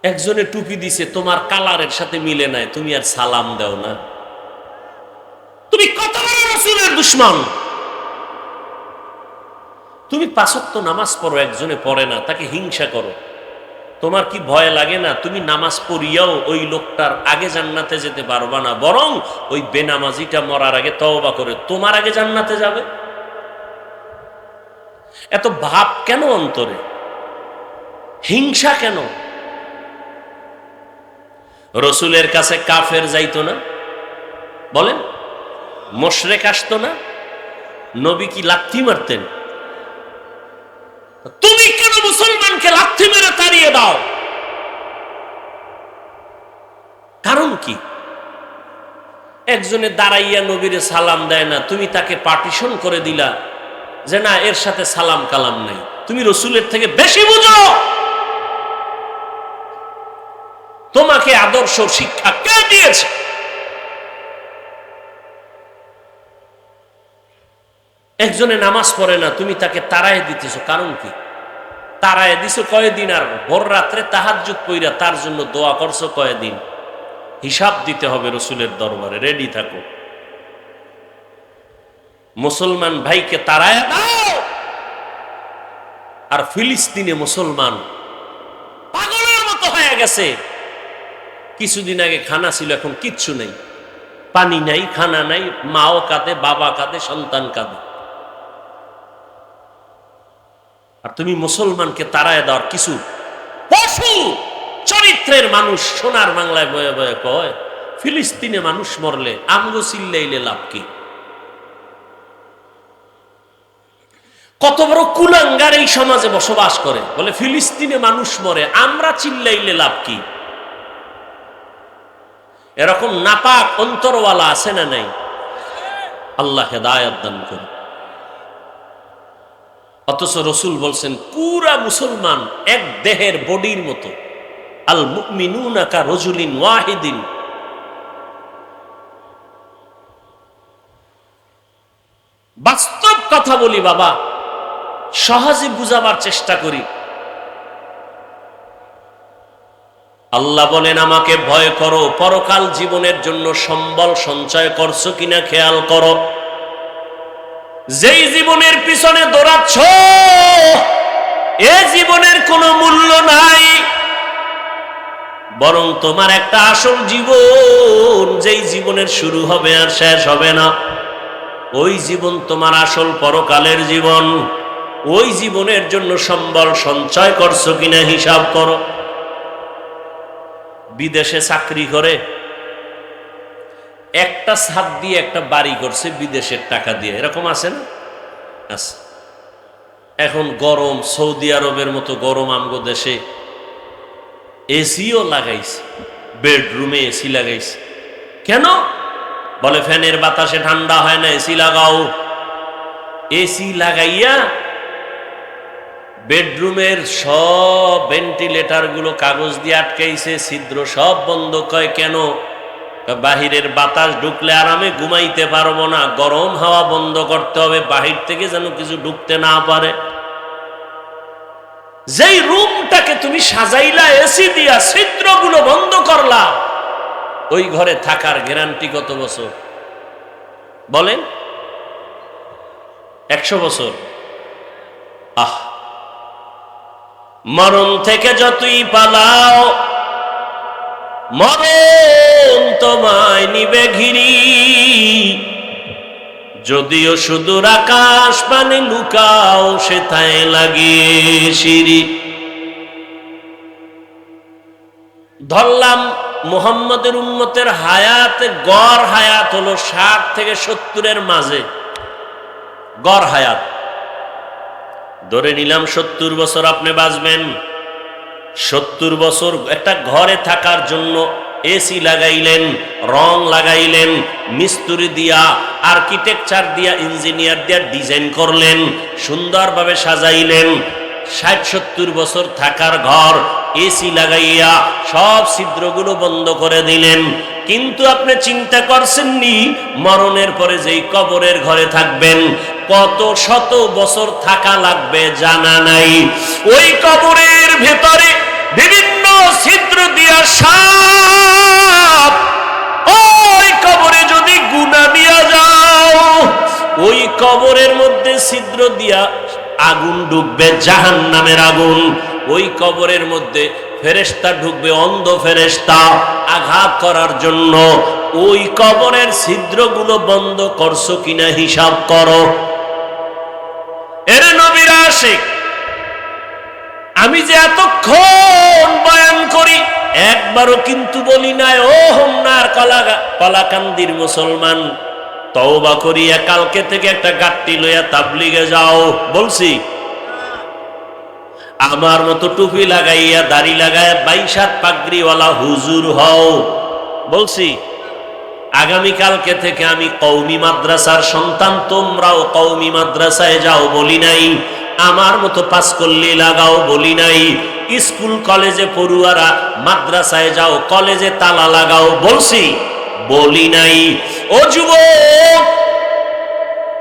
একজনে টুপি দিছে, তোমার কালারের সাথে মিলে নাই, তুমি আর সালাম দাও না। তুমি কত বড় রাসূলের দুশমন। তুমি 5 ওয়াক্ত নামাজ পড়ো, একজনে পড়ে না, তাকে হিংসা করো। তোমার কি ভয় লাগে না? তুমি নামাজ পড়িয়াও ওই লোকটার আগে জান্নাতে যেতে পারবা না, বরং ওই বেনামাজিটা মরার আগে তওবা করে তোমার আগে জান্নাতে যাবে। এত ভাব কেন অন্তরে? হিংসা কেন? রসুলের কাছে কাফের যাইতো না? বলেন, মুশরিক আসতো না? নবী কি লাথি মারতেন? তুমি কেন মুসলমানকে লাথি মেরে তাড়িয়ে দাও? কারণ কি? একজনে দাঁড়াইয়া নবীরে সালাম দেয় না, তুমি তাকে পার্টিশন করে দিলা যে না, এর সাথে সালাম কালাম নাই। তুমি রসুলের থেকে বেশি বুঝো। তোমাকে আদর্শ শিক্ষা কে দিয়েছে? একজনে নামাজ পড়ে না, তুমি তাকে তাড়ায় দিতেছো, কারণ কি? তাড়ায় দিছো কয়দিন, আর ভোর রাত্রে তাহাজ্জুদ পইরা তার জন্য দোয়া করছো কয়দিন? হিসাব দিতে হবে রসুলের দরবারে, রেডি থাকো। মুসলমান ভাইকে তাড়ায় দাও। আর ফিলিস্তিনে মুসলমান পাগলের মতো হয়ে গেছে। কিছুদিন আগে খানা ছিল, এখন কিচ্ছু নেই, পানি নাই, খানা নাই, মাও কাঁদে, বাবা কাঁদে, সন্তান কাঁদে। আর তুমি মুসলমানকে তাড়ায় দাও। কিছু পশু চরিত্রের মানুষ সোনার বাংলায় বয়ে বয়ে কয়, ফিলিস্তিনে মানুষ মরলে আমগো চিল্লাইলে লাভ কি? কত বড় কুলাঙ্গার এই সমাজে বসবাস করে, বলে ফিলিস্তিনে মানুষ মরে, আমরা চিল্লাইলে লাভ কি? এরকম নাপাক অন্তরওয়ালা আছে না নাই? আল্লাহ হেদায়েত দান করে। অথচ রসুল বলছেন পুরা মুসলমান এক দেহের বডির মতো। আল মুমিনুনা কা রাজুলিন ওয়াহিদিন। বাস্তব কথা বলি বাবা, সহজে বুঝাবার চেষ্টা করি। আল্লাহ বলেন আমাকে ভয় করো, পরকাল জীবনের জন্য সম্বল সঞ্চয় করছো কিনা খেয়াল করো। যেই জীবনের পিছনে দৌড়াচ্ছ, এ জীবনের কোনো মূল্য নাই, বরং তোমার একটা আসল জীবন, যেই জীবনের শুরু হবে আর শেষ হবে না, ওই জীবন তোমার আসল পরকালের জীবন। ওই জীবনের জন্য সম্বল সঞ্চয় করছো কিনা হিসাব করো। বিদেশে চাকরি করে একটা ছাদ দিয়ে একটা বাড়ি করছে বিদেশের টাকা দিয়ে, এরকম আছে না? আছে। এখন গরম, সৌদি আরবের মতো গরম আমগো দেশে এসিও লাগাইছে, বেডরুমে এসি লাগাইছে। কেন? বলে ফ্যানের বাতাসে ঠান্ডা হয় না, এসি লাগাও। এসি লাগাইয়া বেডরুমের সব ভেন্টিলেটর গুলো কাগজ দিয়ে আটকাইছে, ছিদ্র সব বন্ধ। কয় কেন? বাহিরের বাতাস ঢুকলে আরামে ঘুমাইতে পারবো না, গরম হাওয়া বন্ধ করতে হবে, বাহির থেকে যেন কিছু ঢুকতে না পারে। যেই রুমটাকে তুমি সাজাইলা এসি দিয়া, ছিদ্রগুলো বন্ধ করলা, ওই ঘরে থাকার গ্যারান্টি কত বছর বলেন? 100 বছর। আহ, মরণ থেকে যতই পালাও, মরণ তোমায় নিবে ঘিরি। যদিও সুদূর আকাশ পানে লুকাও, সেথায় লাগিয়ে সিঁড়ি। ধরলাম মুহাম্মদের উম্মতের হায়াত, গড় হায়াত হলো 60 থেকে 70-এর মাঝে, গড় হায়াত। ধরে নিলাম 70 বছর আপনি বাঁচবেন। 70 বছর একটা ঘরে থাকার জন্য এসি লাগাইলেন, রং লাগাইলেন, মিস্ত্রি দিয়া, আর্কিটেকচার দিয়া, ইঞ্জিনিয়ার দিয়া ডিজাইন করলেন, সুন্দরভাবে সাজাইলেন। 60-70 বছর থাকার ঘর এসি লাগাইয়া সব ছিদ্রগুলো বন্ধ করে দিলেন। কিন্তু আপনি চিন্তা করছেননি মরণের পরে যেই কবরের ঘরে থাকবেন কত শত বছর থাকা লাগবে জানা নাই। ওই কবরের ভেতরে বিভিন্ন ছিদ্র দিয়া সাপ, ওই কবরে যদি গুনাহ দিয়া যাও, ওই কবরের মধ্যে ছিদ্র দিয়া আগুন ঢুকবে, জাহান্নামের আগুন। ওই কবরের মধ্যে ফেরেশতা ঢুকবে, অন্ধ ফেরেশতা, আঘাত করার জন্য। ওই কবরের ছিদ্রগুলো বন্ধ করছো কিনা হিসাব করো। এর নবীর আশিক, আমি যে এতক্ষণ বয়ান করি একবারও কিন্তু বলি নাই ও হোমনার কলাকান্দির মুসলমান, তওবা করিয়া কালকে থেকে একটা গাট্টি লইয়া তাবলিগে যাও, বলছি? আমার মতো টুপি লাগাইয়া দাড়ি লাগাইয়া 22 পাগড়িওয়ালা হুজুর হও, বলছি? আগামীকালকে থেকে আমি কওমি মাদ্রাসার সন্তান, তোমরাও কওমি মাদ্রাসায় যাও, বলি নাই? আমার মতো পাঁচকল্লি লাগাও, বলি নাই? স্কুল কলেজে পড়ুয়ারা মাদ্রাসায় যাও, কলেজে তালা লাগাও, বলছি? বলি নাই? ও যুবক,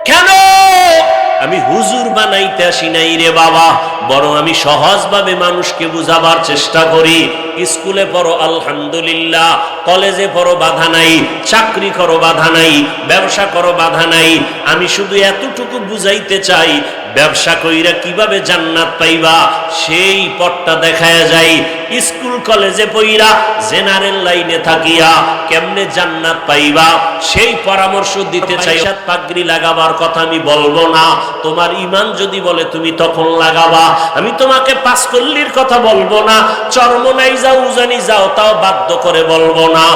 কেন আমি হুজুর বানাইতে আসি নাই রে বাবা, বরং আমি সহজভাবে মানুষকে বুঝাবার চেষ্টা করি। স্কুলে পড়ো আলহামদুলিল্লাহ, কলেজে পড়ো বাধা নাই, চাকরি করো বাধা নাই, ব্যবসা করো বাধা নাই। আমি শুধু এতটুকু বুঝাইতে চাই, ব্যবসা কইরা কিভাবে জান্নাত পাইবা সেই পথটা দেখায়া যায়। স্কুল কলেজে পড়িরা জেনারেল লাইনে থাকিয়া কেমনে জান্নাত পাইবা সেই পরামর্শ দিতে চাই। পাগড়ি লাগাবার কথা আমি বলবো না, তোমার ঈমান যদি বলে তুমি তখন লাগাবা। আমি তোমাকে পাঁচকল্লির কথা বলবো না, চরমনাই যাও, উজানি যাও, তাও বাধ্য করে বলবো না।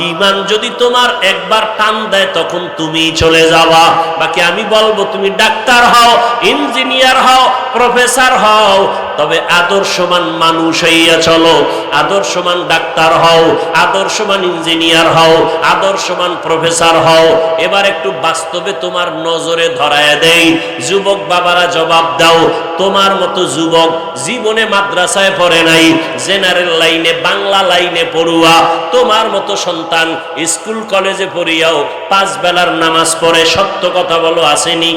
ঈমান যদি তোমার একবার টান দেয় তখন তুমি চলে যাবা। বাকি আমি বলবো তুমি ডাক্তার হও, ইঞ্জিনিয়ার হও, প্রফেসর হও, তবে আদর্শবান মানুষ হইয়া চলো। আদর্শবান ডাক্তার হও, আদর্শবান ইঞ্জিনিয়ার হও, আদর্শবান প্রফেসর হও। এবার একটু বাস্তবে তোমার নজরে ধরায় দেই। যুবক বাবারা জবাব দাও, তোমার মতো যুবক জীবনে মাদ্রাসায় পড়ে নাই, জেনারেল লাইনে বাংলা লাইনে পড়ুয়া, তোমার মতো সন্তান স্কুল কলেজে পড়িয়াও 5 বেলার নামাজ পড়ে, সত্য কথা বলো, আসেনি?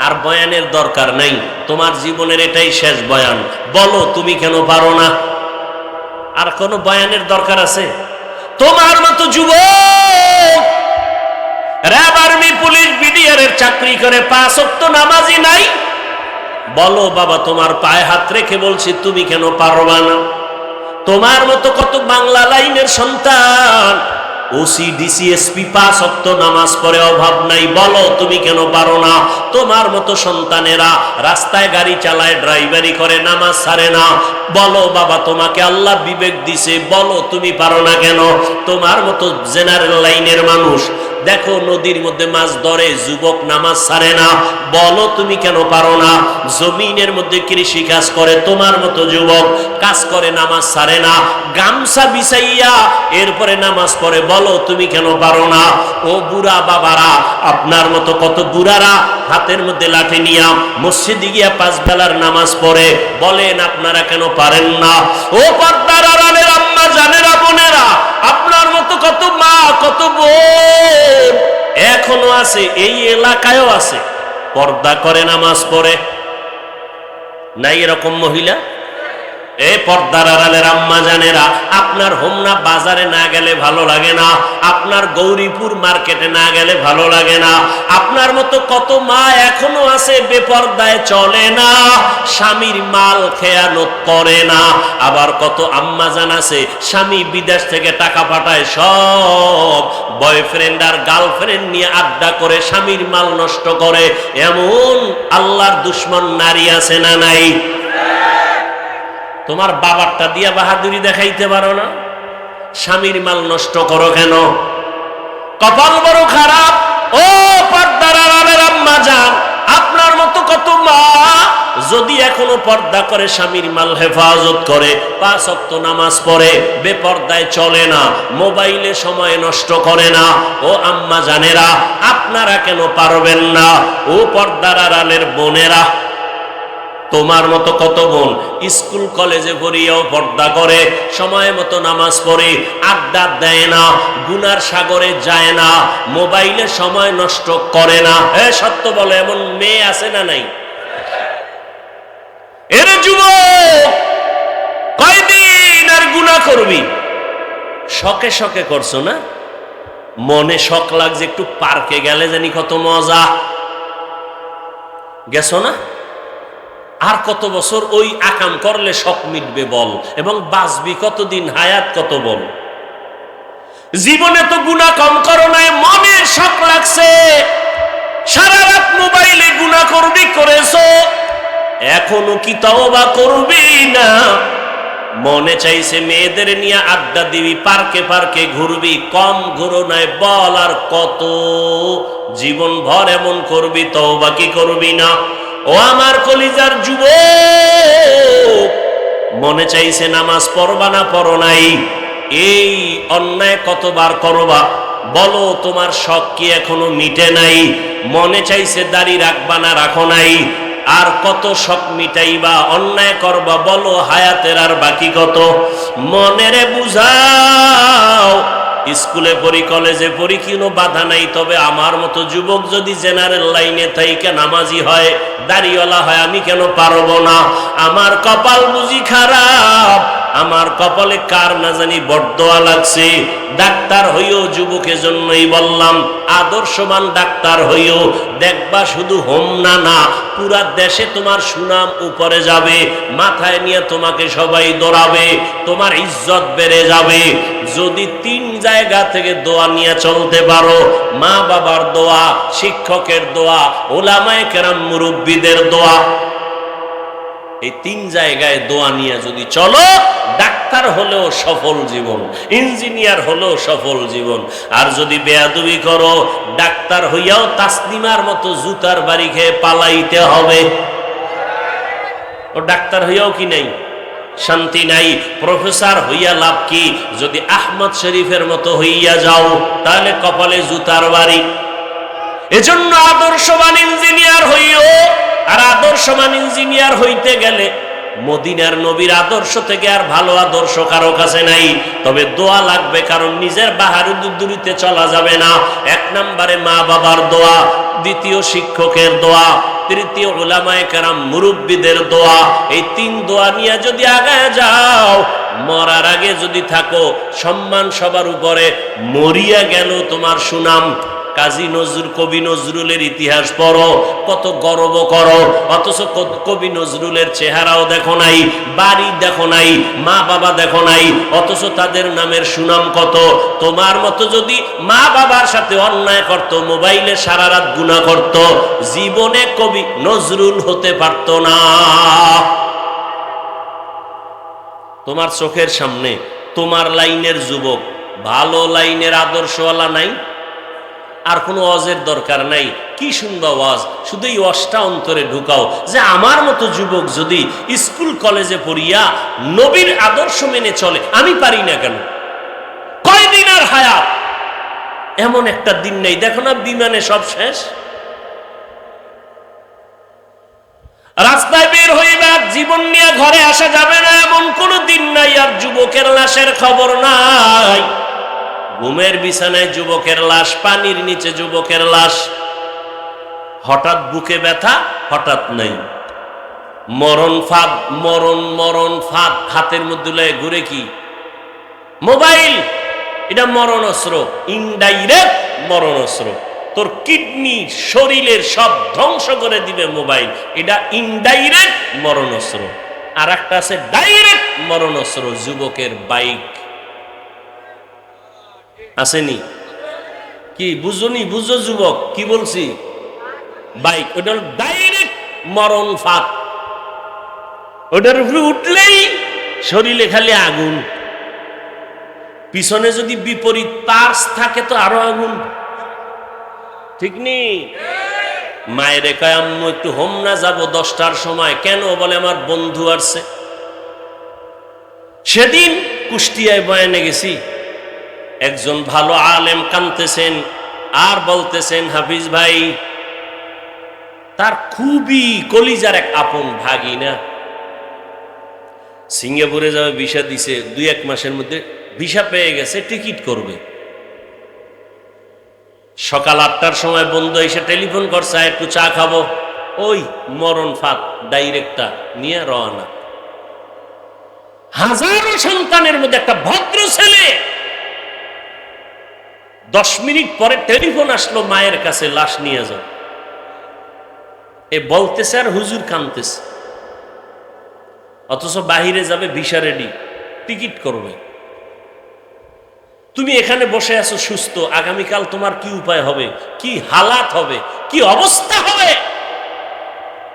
আর বয়ানের দরকার নাই, তোমার জীবনের এটাই শেষ বয়ান, বলো তুমি কেন পারো না? আর কোনো বয়ানের দরকার আছে? তোমার মতো যুবক র্যাব, আর্মি, পুলিশ, বিডিআর এর চাকরি করে 5 ওয়াক্ত নামাজি নাই, বলো বাবা, তোমার পায়ে হাত রেখে বলছি তুমি কেন পারবা না? তোমার মতো কত বাংলা লাইনের সন্তান ওসি, ডিসি, এসপি 5 ওয়াক্ত নামাজ পড়ে, অভাব নাই, বলো তুমি কেন পারো না? তোমার মতো সন্তানেরা রাস্তায় গাড়ি চালায়, ড্রাইভারি করে, নামাজ ছাড়ে না, বলো বাবা তোমাকে আল্লাহ বিবেক দিছে, বলো তুমি পারো না কেন? তোমার মতো জেনারেল লাইনের মানুষ দেখো নদীর মধ্যে মাছ ধরে, যুবক নামাজ ছাড়ে না, বলো তুমি কেন পারো না? জমিনের মধ্যে কৃষি কাজ করে, তোমার মতো যুবক কাজ করে, নামাজ ছাড়ে না, গামছা বিছাইয়া এরপরে নামাজ পড়ে, বলো তুমি কেন পারো না? ও বুড়া বাবারা, আপনার মতো কত বুড়ারা হাতের মধ্যে লাঠি নিয়া মসজিদে গিয়া 5 বেলার নামাজ পড়ে, বলেন আপনারা কেন পারেন না? ও পর্দার আড়ালের আম্মা জানেরা, বোনেরা, আপনার মতো কত মা, কত বোন এখনো আছে, এই এলাকায়ও আছে, পর্দা করে নামাজ পড়ে, নাই এরকম মহিলা? এ পর্দার আড়ালের আম্মা জানেরা, আপনার হোমনা বাজারে না গেলে ভালো লাগে না, আপনার গৌরীপুর মার্কেটে না গেলে ভালো লাগে না। আপনার মতো কত মা এখনো আছে বেপর্দায় চলে না, স্বামীর মাল খেয়ানত করে না। আবার কত আম্মা জান আছে স্বামী বিদেশ থেকে টাকা পাঠায়, সব বয়ফ্রেন্ড আর গার্লফ্রেন্ড নিয়ে আড্ডা করে স্বামীর মাল নষ্ট করে। এমন আল্লাহর দুশ্মন নারী আছে না নাই? তোমার বাবারটা দিয়া বাহাদুরি দেখাইতে পারো না, স্বামীর মাল নষ্ট করো কেন? কপাল বড় খারাপ। ও পর্দার আড়ালের আম্মা জান, আপনার মতো কত মা যদি এখনো পর্দা করে, স্বামীর মাল হেফাজত করে, 5 ওয়াক্ত নামাজ পড়ে, বেপর্দায় চলে না, মোবাইলে সময় নষ্ট করে না, ও আম্মা জানেরা আপনারা কেন পারবেন না? ও পর্দার আড়ালের বোনেরা, তোমার মতো কত বোন স্কুল কলেজে পড়িয়াও পর্দা করে, সময় মতো নামাজ পড়ে, আড্ডা দেয় না, গুনার সাগরে যায় না, মোবাইলে সময় নষ্ট করে না। সত্য বলে, এমন মেয়ে আছে না নাই? এর যুবক গুনাহ করবি, শখে শখে করছো না, মনে শখ লাগছে একটু পার্কে গেলে জানি কত মজা, গেছো না? আর কত বছর ওই আকাম করলে শখ মিটবে বল, এবং বাঁচবি কতদিন, হায়াত কত বল? জীবনে তো গুনাহ কম করো নাই, মনের শখ লাগছে, সারা রাত মোবাইলে গুনাহ করবি, করেছো, এখনো কি তওবা করবি না? মনে চাইছে মেয়েদের নিয়ে আড্ডা দিবি, পার্কে পার্কে ঘুরবি, কম ঘুরো নাই বল, আর কত জীবন ভর এমন করবি, তওবা কি করবি না? ও আমার কলিজার যুবক, মনে চাইছে নামাজ পড়বা না, পড়ো নাই, এই অন্যায় কতবার করবা বলো? তোমার শখ কি এখনো মিটে নাই? মনে চাইছে দাড়ি রাখবা না, রাখো নাই, আর কত শখ মিটাইবা, অন্যায় করবা বলো? হায়াতের আর বাকি কত? মনেরে বুঝাও, স্কুলে পড়ি, কলেজে পড়ি, কোনো বাধা নাই, তবে আমার মতো যুবক যদি জেনারেল লাইনে থাইকা নামাজি হয়, দাড়িওয়ালা হয়, আমি কেন পারবো না? আমার কপাল বুঝি খারাপ, আমার কপালে কার না জানি বড়দোয়া লাগছে। ডাক্তার হইও, যুবকের জন্যই বললাম, আদর্শবান ডাক্তার হইও, দেখবা শুধু হোমনা না, পুরা দেশে তোমার সুনাম উপরে যাবে, মাথায় নিয়ে তোমাকে সবাই দৌড়াবে, তোমার ইজ্জত বেড়ে যাবে। যদি 3 জায়গা থেকে দোয়া নিয়ে চলতে পারো, মা বাবার দোয়া, শিক্ষকের দোয়া, ওলামায়ে কেরাম মুরব্বীদের দোয়া, এই 3 জায়গায় দোয়া নিয়ে যদি চলো, ডাক্তার হলেও সফল জীবন, ইঞ্জিনিয়ার হলেও সফল জীবন। আর যদি বেয়াদবি করো, ডাক্তার হইয়াও তাসলিমার মতো জুতার বাড়ি খেয়ে পালাইতে হবে। ও ডাক্তার হইয়াও কি নাই, শান্তি নাই। প্রফেসর হইয়া লাভ কি? যদি আহমদ শরীফের মতো হইয়া যাও, তাহলে কপালে জুতার বাড়ি। এজন্য আদর্শবান ইঞ্জিনিয়ার হইও, আর আদর্শবান ইঞ্জিনিয়ার হইতে গেলে মদিনার নবীর আদর্শ থেকে আর ভালো আদর্শ কারো কাছে নাই। তবে দোয়া লাগবে, কারণ নিজের বাহাদুরিতে চলা যাবে না। 1 নম্বরে মা বাবার দোয়া, দ্বিতীয় শিক্ষকের দোয়া, তৃতীয় উলামায়ে কেরাম মুরব্বীদের দোয়া। এই 3 দোয়া নিয়ে যদি আগায় যাও, মরার আগে যদি থাকো, সম্মান সবার উপরে, মরিয়া গেল তোমার সুনাম। কাজী নজরুল, কবি নজরুলের ইতিহাস পড়ো, কত গর্ব করো, অথচ কবি নজরুলের চেহারাও দেখো নাই, বাড়ি দেখো নাই, মা বাবা দেখো নাই, অথচ তাদের নামের সুনাম কত। তোমার মতো যদি মা বাবার সাথে অন্যায় করত, মোবাইলে সারা রাত গুনাহ করত, জীবনে কবি নজরুল হতে পারত না। তোমার চোখের সামনে তোমার লাইনের যুবক, ভালো লাইনের আদর্শওয়ালা নাই, আর কোনো ওয়াজের দরকার নাই। কি শুনবা ওয়াজ? শুধু এই ওয়াজটা অন্তরে ঢুকাও যে আমার মতো যুবক যদি স্কুল কলেজে পড়িয়া নবীর আদর্শ মেনে চলে, আমি পারি না কেন? কয়দিন আর হায়াত, এমন একটা দিন নেই। দেখো না, বিমানে সব শেষ, রাস্তায় বের হইবা, জীবন নিয়ে ঘরে আসা যাবে না, এমন কোনো দিন নাই। আর যুবকের লাশের খবর নাই। ঘুমের বিছানায় যুবকের লাশ, পানির নিচে যুবকের লাশ, হঠাৎ বুকে ব্যথা, হঠাৎ নাই, মরণ ফাঁদ, মরণ মরণ ফাঁদ, হাতের মধ্যে লয়ে ঘুরে কি? মোবাইল। এটা মরণ অস্ত্র, ইনডাইরেক্ট মরণ অস্ত্র। তোর কিডনি, শরীরের সব ধ্বংস করে দিবে মোবাইল, এটা ইনডাইরেক্ট মরণ অস্ত্র। আর একটা আছে ডাইরেক্ট মরণ অস্ত্র, যুবকের বাইক। আসেনি কি? বুঝনি? বুঝো যুবক, কি বলছি? বাইক, ওটা ডাইরেক্ট মরণ ফাঁদ। ওটার উপরে উঠলেই শরীরে খালি আগুন, পিছনে যদি বিপরীত পার্স থাকে তো আরো আগুন, ঠিক নেই? মায়ের কয়, আম্মু একটু হোমনা যাব 10টার সময়। কেন? বলে আমার বন্ধু আসছে। সেদিন কুষ্টিয়ায় বয়ানে গেছি, একজন ভালো আলেম কাঁদতেছেন আর বলতেছেন, হাফিজ ভাই, তার খুবই কলিজার এক আপন ভাগিনা সিঙ্গাপুরে যাবে, ভিসা দিছে, 2-1 মাসের মধ্যে ভিসা পেয়ে গেছে, টিকিট করবে। সকাল 8টার সময় বন্ধু এসে টেলিফোন করছে, একটু চা খাবো। ওই মরণ ফাঁদ ডাইরেক্টটা নিয়ে রওনা। হাজারো সন্তানের মধ্যে একটা ভদ্র ছেলে 10 মিনিট পরে টেলিফোন আসলো মায়ের কাছে, লাশ নিয়ে যাও। এ বলতেছে আর হুজুর কাঁদতেছে, অথচ বাহিরে যাবে, ভিসা রেডি, টিকিট করবে। তুমি এখানে বসে আছো সুস্থ, আগামীকাল তোমার কি উপায় হবে, কি হালাত হবে, কি অবস্থা হবে।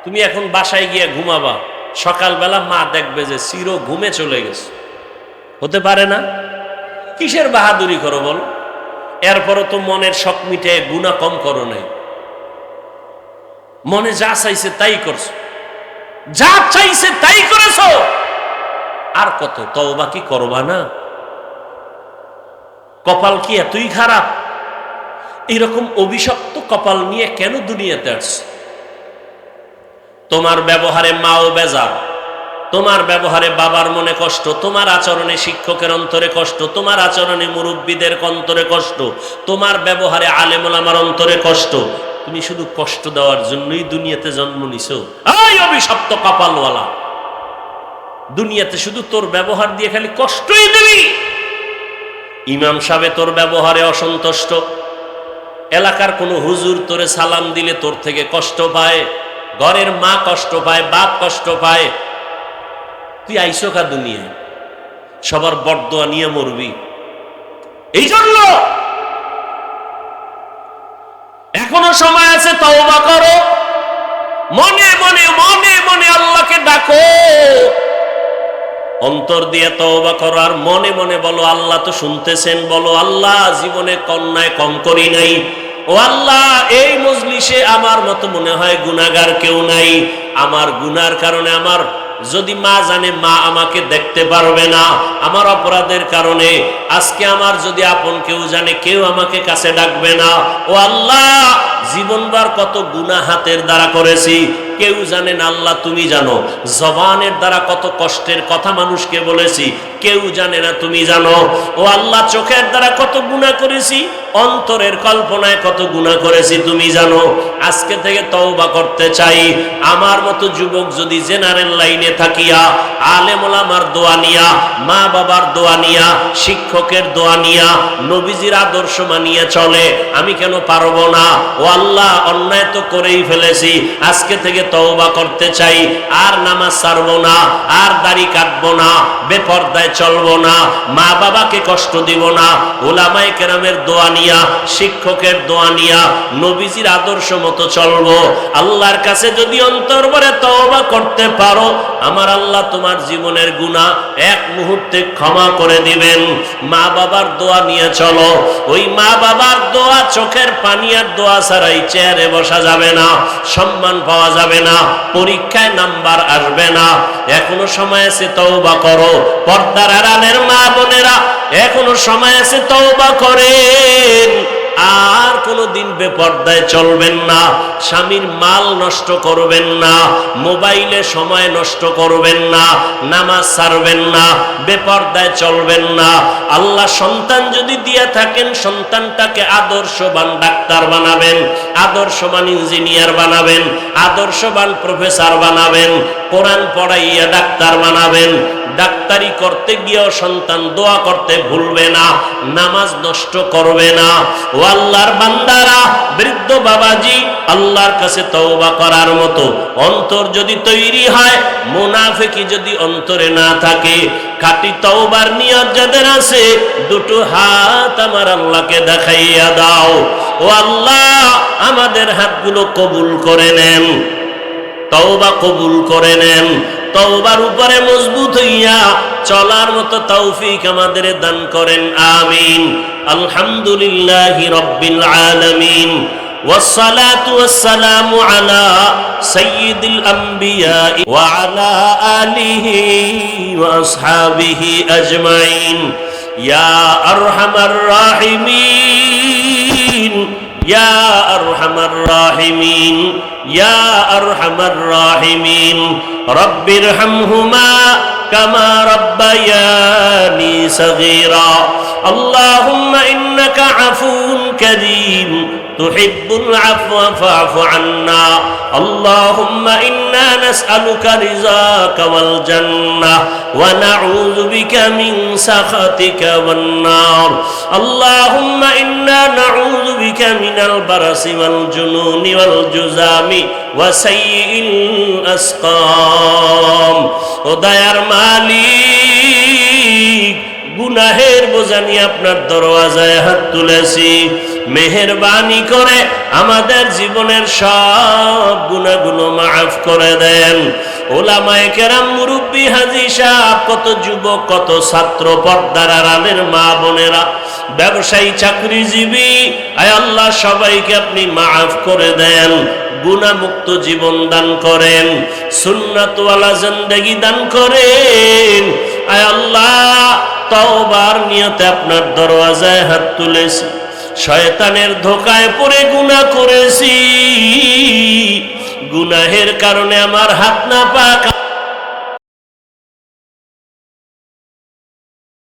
তুমি এখন বাসায় গিয়ে ঘুমাবা, সকালবেলা মা দেখবে যে চির ঘুমে চলে গেছে। হতে পারে না? কিসের বাহাদুরি করো বলো? এরপরও তো মনের শখ মিটে গুনাহ কম করো নাই। মনে যা চাইছে তাই করছো, যা চাইছে তাই করেছো, আর কত তওবা কি করবা না? কপাল কি এতই খারাপ? এরকম অভিশপ্ত কপাল নিয়ে কেন দুনিয়াতে আসছে? তোমার ব্যবহারে মাও বেজার, তোমার ব্যবহারে বাবার মনে কষ্ট, তোমার আচরণে শিক্ষকের অন্তরে কষ্ট, তোমার আচরণে মুরব্বীদের অন্তরে কষ্ট, তোমার ব্যবহারে আলেম ওলামার অন্তরে কষ্ট। তুমি শুধু কষ্ট দেওয়ার জন্যই দুনিয়াতে জন্ম নিছো। এই অভিশপ্ত কপালওয়ালা, দুনিয়াতে শুধু তোর ব্যবহার দিয়ে খালি কষ্টই দিবি। ইমাম সাহেব তোর ব্যবহারে অসন্তুষ্ট, এলাকার কোনো হুজুর তোরে সালাম দিলে তোর থেকে কষ্ট পায়, ঘরের মা কষ্ট পায়, বাপ কষ্ট পায়। তুই আইসো কা দুনিয়ায়, সবার বরদোয়া নিয়ে মরবি। এই জন্য এখনো সময় আছে, তওবা করো, মনে মনে মনে মনে আল্লাহকে ডাকো, অন্তর দিয়ে তওবা করো, আর মনে মনে বলো আল্লাহ তো শুনতেছেন। বলো আল্লাহ, জীবনে কন্যায় কম করি নাই, ও আল্লাহ এই মজলিসে আমার মতো মনে হয় গুনাহগার কেউ নাই। আমার গুনার কারণে, আমার যদি মা জানে মা আমাকে দেখতে পারবে না, আমার অপরাধের কারণে আজকে আমার যদি আপন কেউ জানে কেউ আমাকে কাছে ডাকবে না। ও আল্লাহ, জীবনবার কত গুনাহ হাতের দ্বারা করেছি, কেউ জানেন আল্লাহ তুমি জানো। জবানের দ্বারা কত কষ্টের কথা মানুষকে বলেছি, কেউ জানে না তুমি জানো। ও আল্লাহ, চোখের দ্বারা কত গুনাহ করেছি, অন্তরের কল্পনায় কত গুনাহ করেছি তুমি জানো। আজকে থেকে তওবা করতে চাই। আমার মতো যুবক যদি জেনারেল লাইনে থাকিয়া আলেম ওলামার দোয়া নিয়া, মা বাবার দোয়া নিয়া, শিক্ষকের দোয়া নিয়া, নবীজির আদর্শ মানিয়ে চলে, আমি কেন পারবো না? ও আল্লাহ, অন্যায় তো করেই ফেলেছি, আজকে থেকে তওবা করতে চাই। আর নামাজ ছাড়বো না, আর দাড়ি কাটবো না, বেপরদায় চলবো না, মা বাবাকে কষ্ট দিব না। ওলামায়ে কেরামের দোয়া নিয়া, শিক্ষকের দোয়া নিয়া, নবীজির আদর্শ মতো চলবো। আল্লাহর কাছে যদি অন্তর ভরে তওবা করতে পারো, আমার আল্লাহ তোমার জীবনের গুনাহ এক মুহূর্তে ক্ষমা করে দিবেন। মা বাবার দোয়া নিয়ে চলো। ওই মা বাবার দোয়া, চোখের পানি আর দোয়া ছাড়াই চেয়ারে বসা যাবে না, সম্মান পাওয়া যাবে না, পরীক্ষায় নাম্বার আসবে না। এখনো সময় আছে, তওবা করো। পর্দার আড়ালের মা বোনেরা, এখনো সময় আছে, তওবা করেন। আর কোনদিন বেপর্দায় চলবেন না, স্বামীর মাল নষ্ট করবেন না, মোবাইলে সময় নষ্ট করবেন না, নামাজ ছাড়বেন না, বেপর্দায় চলবেন না। আল্লাহ সন্তান যদি দিয়ে থাকেন, সন্তানটাকে আদর্শবান ডাক্তার বানাবেন, আদর্শবান ইঞ্জিনিয়ার বানাবেন, আদর্শবান প্রফেসর বানাবেন, কোরআন পড়াইয়া ডাক্তার বানাবেন। ডাক্তারি করতে গিয়েও সন্তান দোয়া করতে ভুলবে না, নামাজ নষ্ট করবে না। ও আল্লাহর বান্দারা, বৃদ্ধ বাবাজি, আল্লাহর কাছে তওবা করার মতো অন্তর যদি তৈরি হয়, মুনাফিকি যদি অন্তরে না থাকে, খাঁটি তওবার নিয়ত যাদের আছে, দুটো হাত আমার আল্লাহকে দেখাইয়া দাও। ও আল্লাহ, আমাদের হাতগুলো কবুল করে নেন, তওবা কবুল করে নেন। তওবার উপরে মজবুত হইয়া চলার মতো তৌফিক আমাদের দান করেন, আমিন। আলহামদুলিল্লাহি রাব্বিল আলামিন, والصلاة والسلام على سيد الأنبياء وعلى آله وأصحابه أجمعين يا أرحم الراحمين يا أرحم الراحمين يا أرحم الراحمين رب ارحمهما كما ربياني صغيرا اللهم إنك عفو كريم تحب العفو فاعف عنا اللهم إنا نسألك رضاك والجنة ونعوذ بك من سخطك والنار اللهم إنا نعوذ بك من البرص والجنون والجذام وسيء الأسقام وديار মালিক গুনাহের বোঝা নিয়ে আপনার দরওয়াজায় হাত তুলেছি মেহেরবানি করে আমাদের জীবনের সব গুনাহগুলো মাফ করে দেন ওলামায়ে কেরাম মুরব্বি হাজী সাহেব কত যুবক কত ছাত্র পর্দার আড়ালের মা বোনেরা ব্যবসায়ী চাকরিজীবী আয় আল্লাহ সবাইকে আপনি মাফ করে দেন গুনাহমুক্ত জীবন দান করেন সুন্নাতওয়ালা জিন্দেগি দান করেন আয় আল্লাহ তওবার নিয়তে আপনার দরওয়াজায় হাত তুলেছি শয়তানের ধোকায় পড়ে গুনাহ করেছি গুনাহের কারণে আমার হাত না পা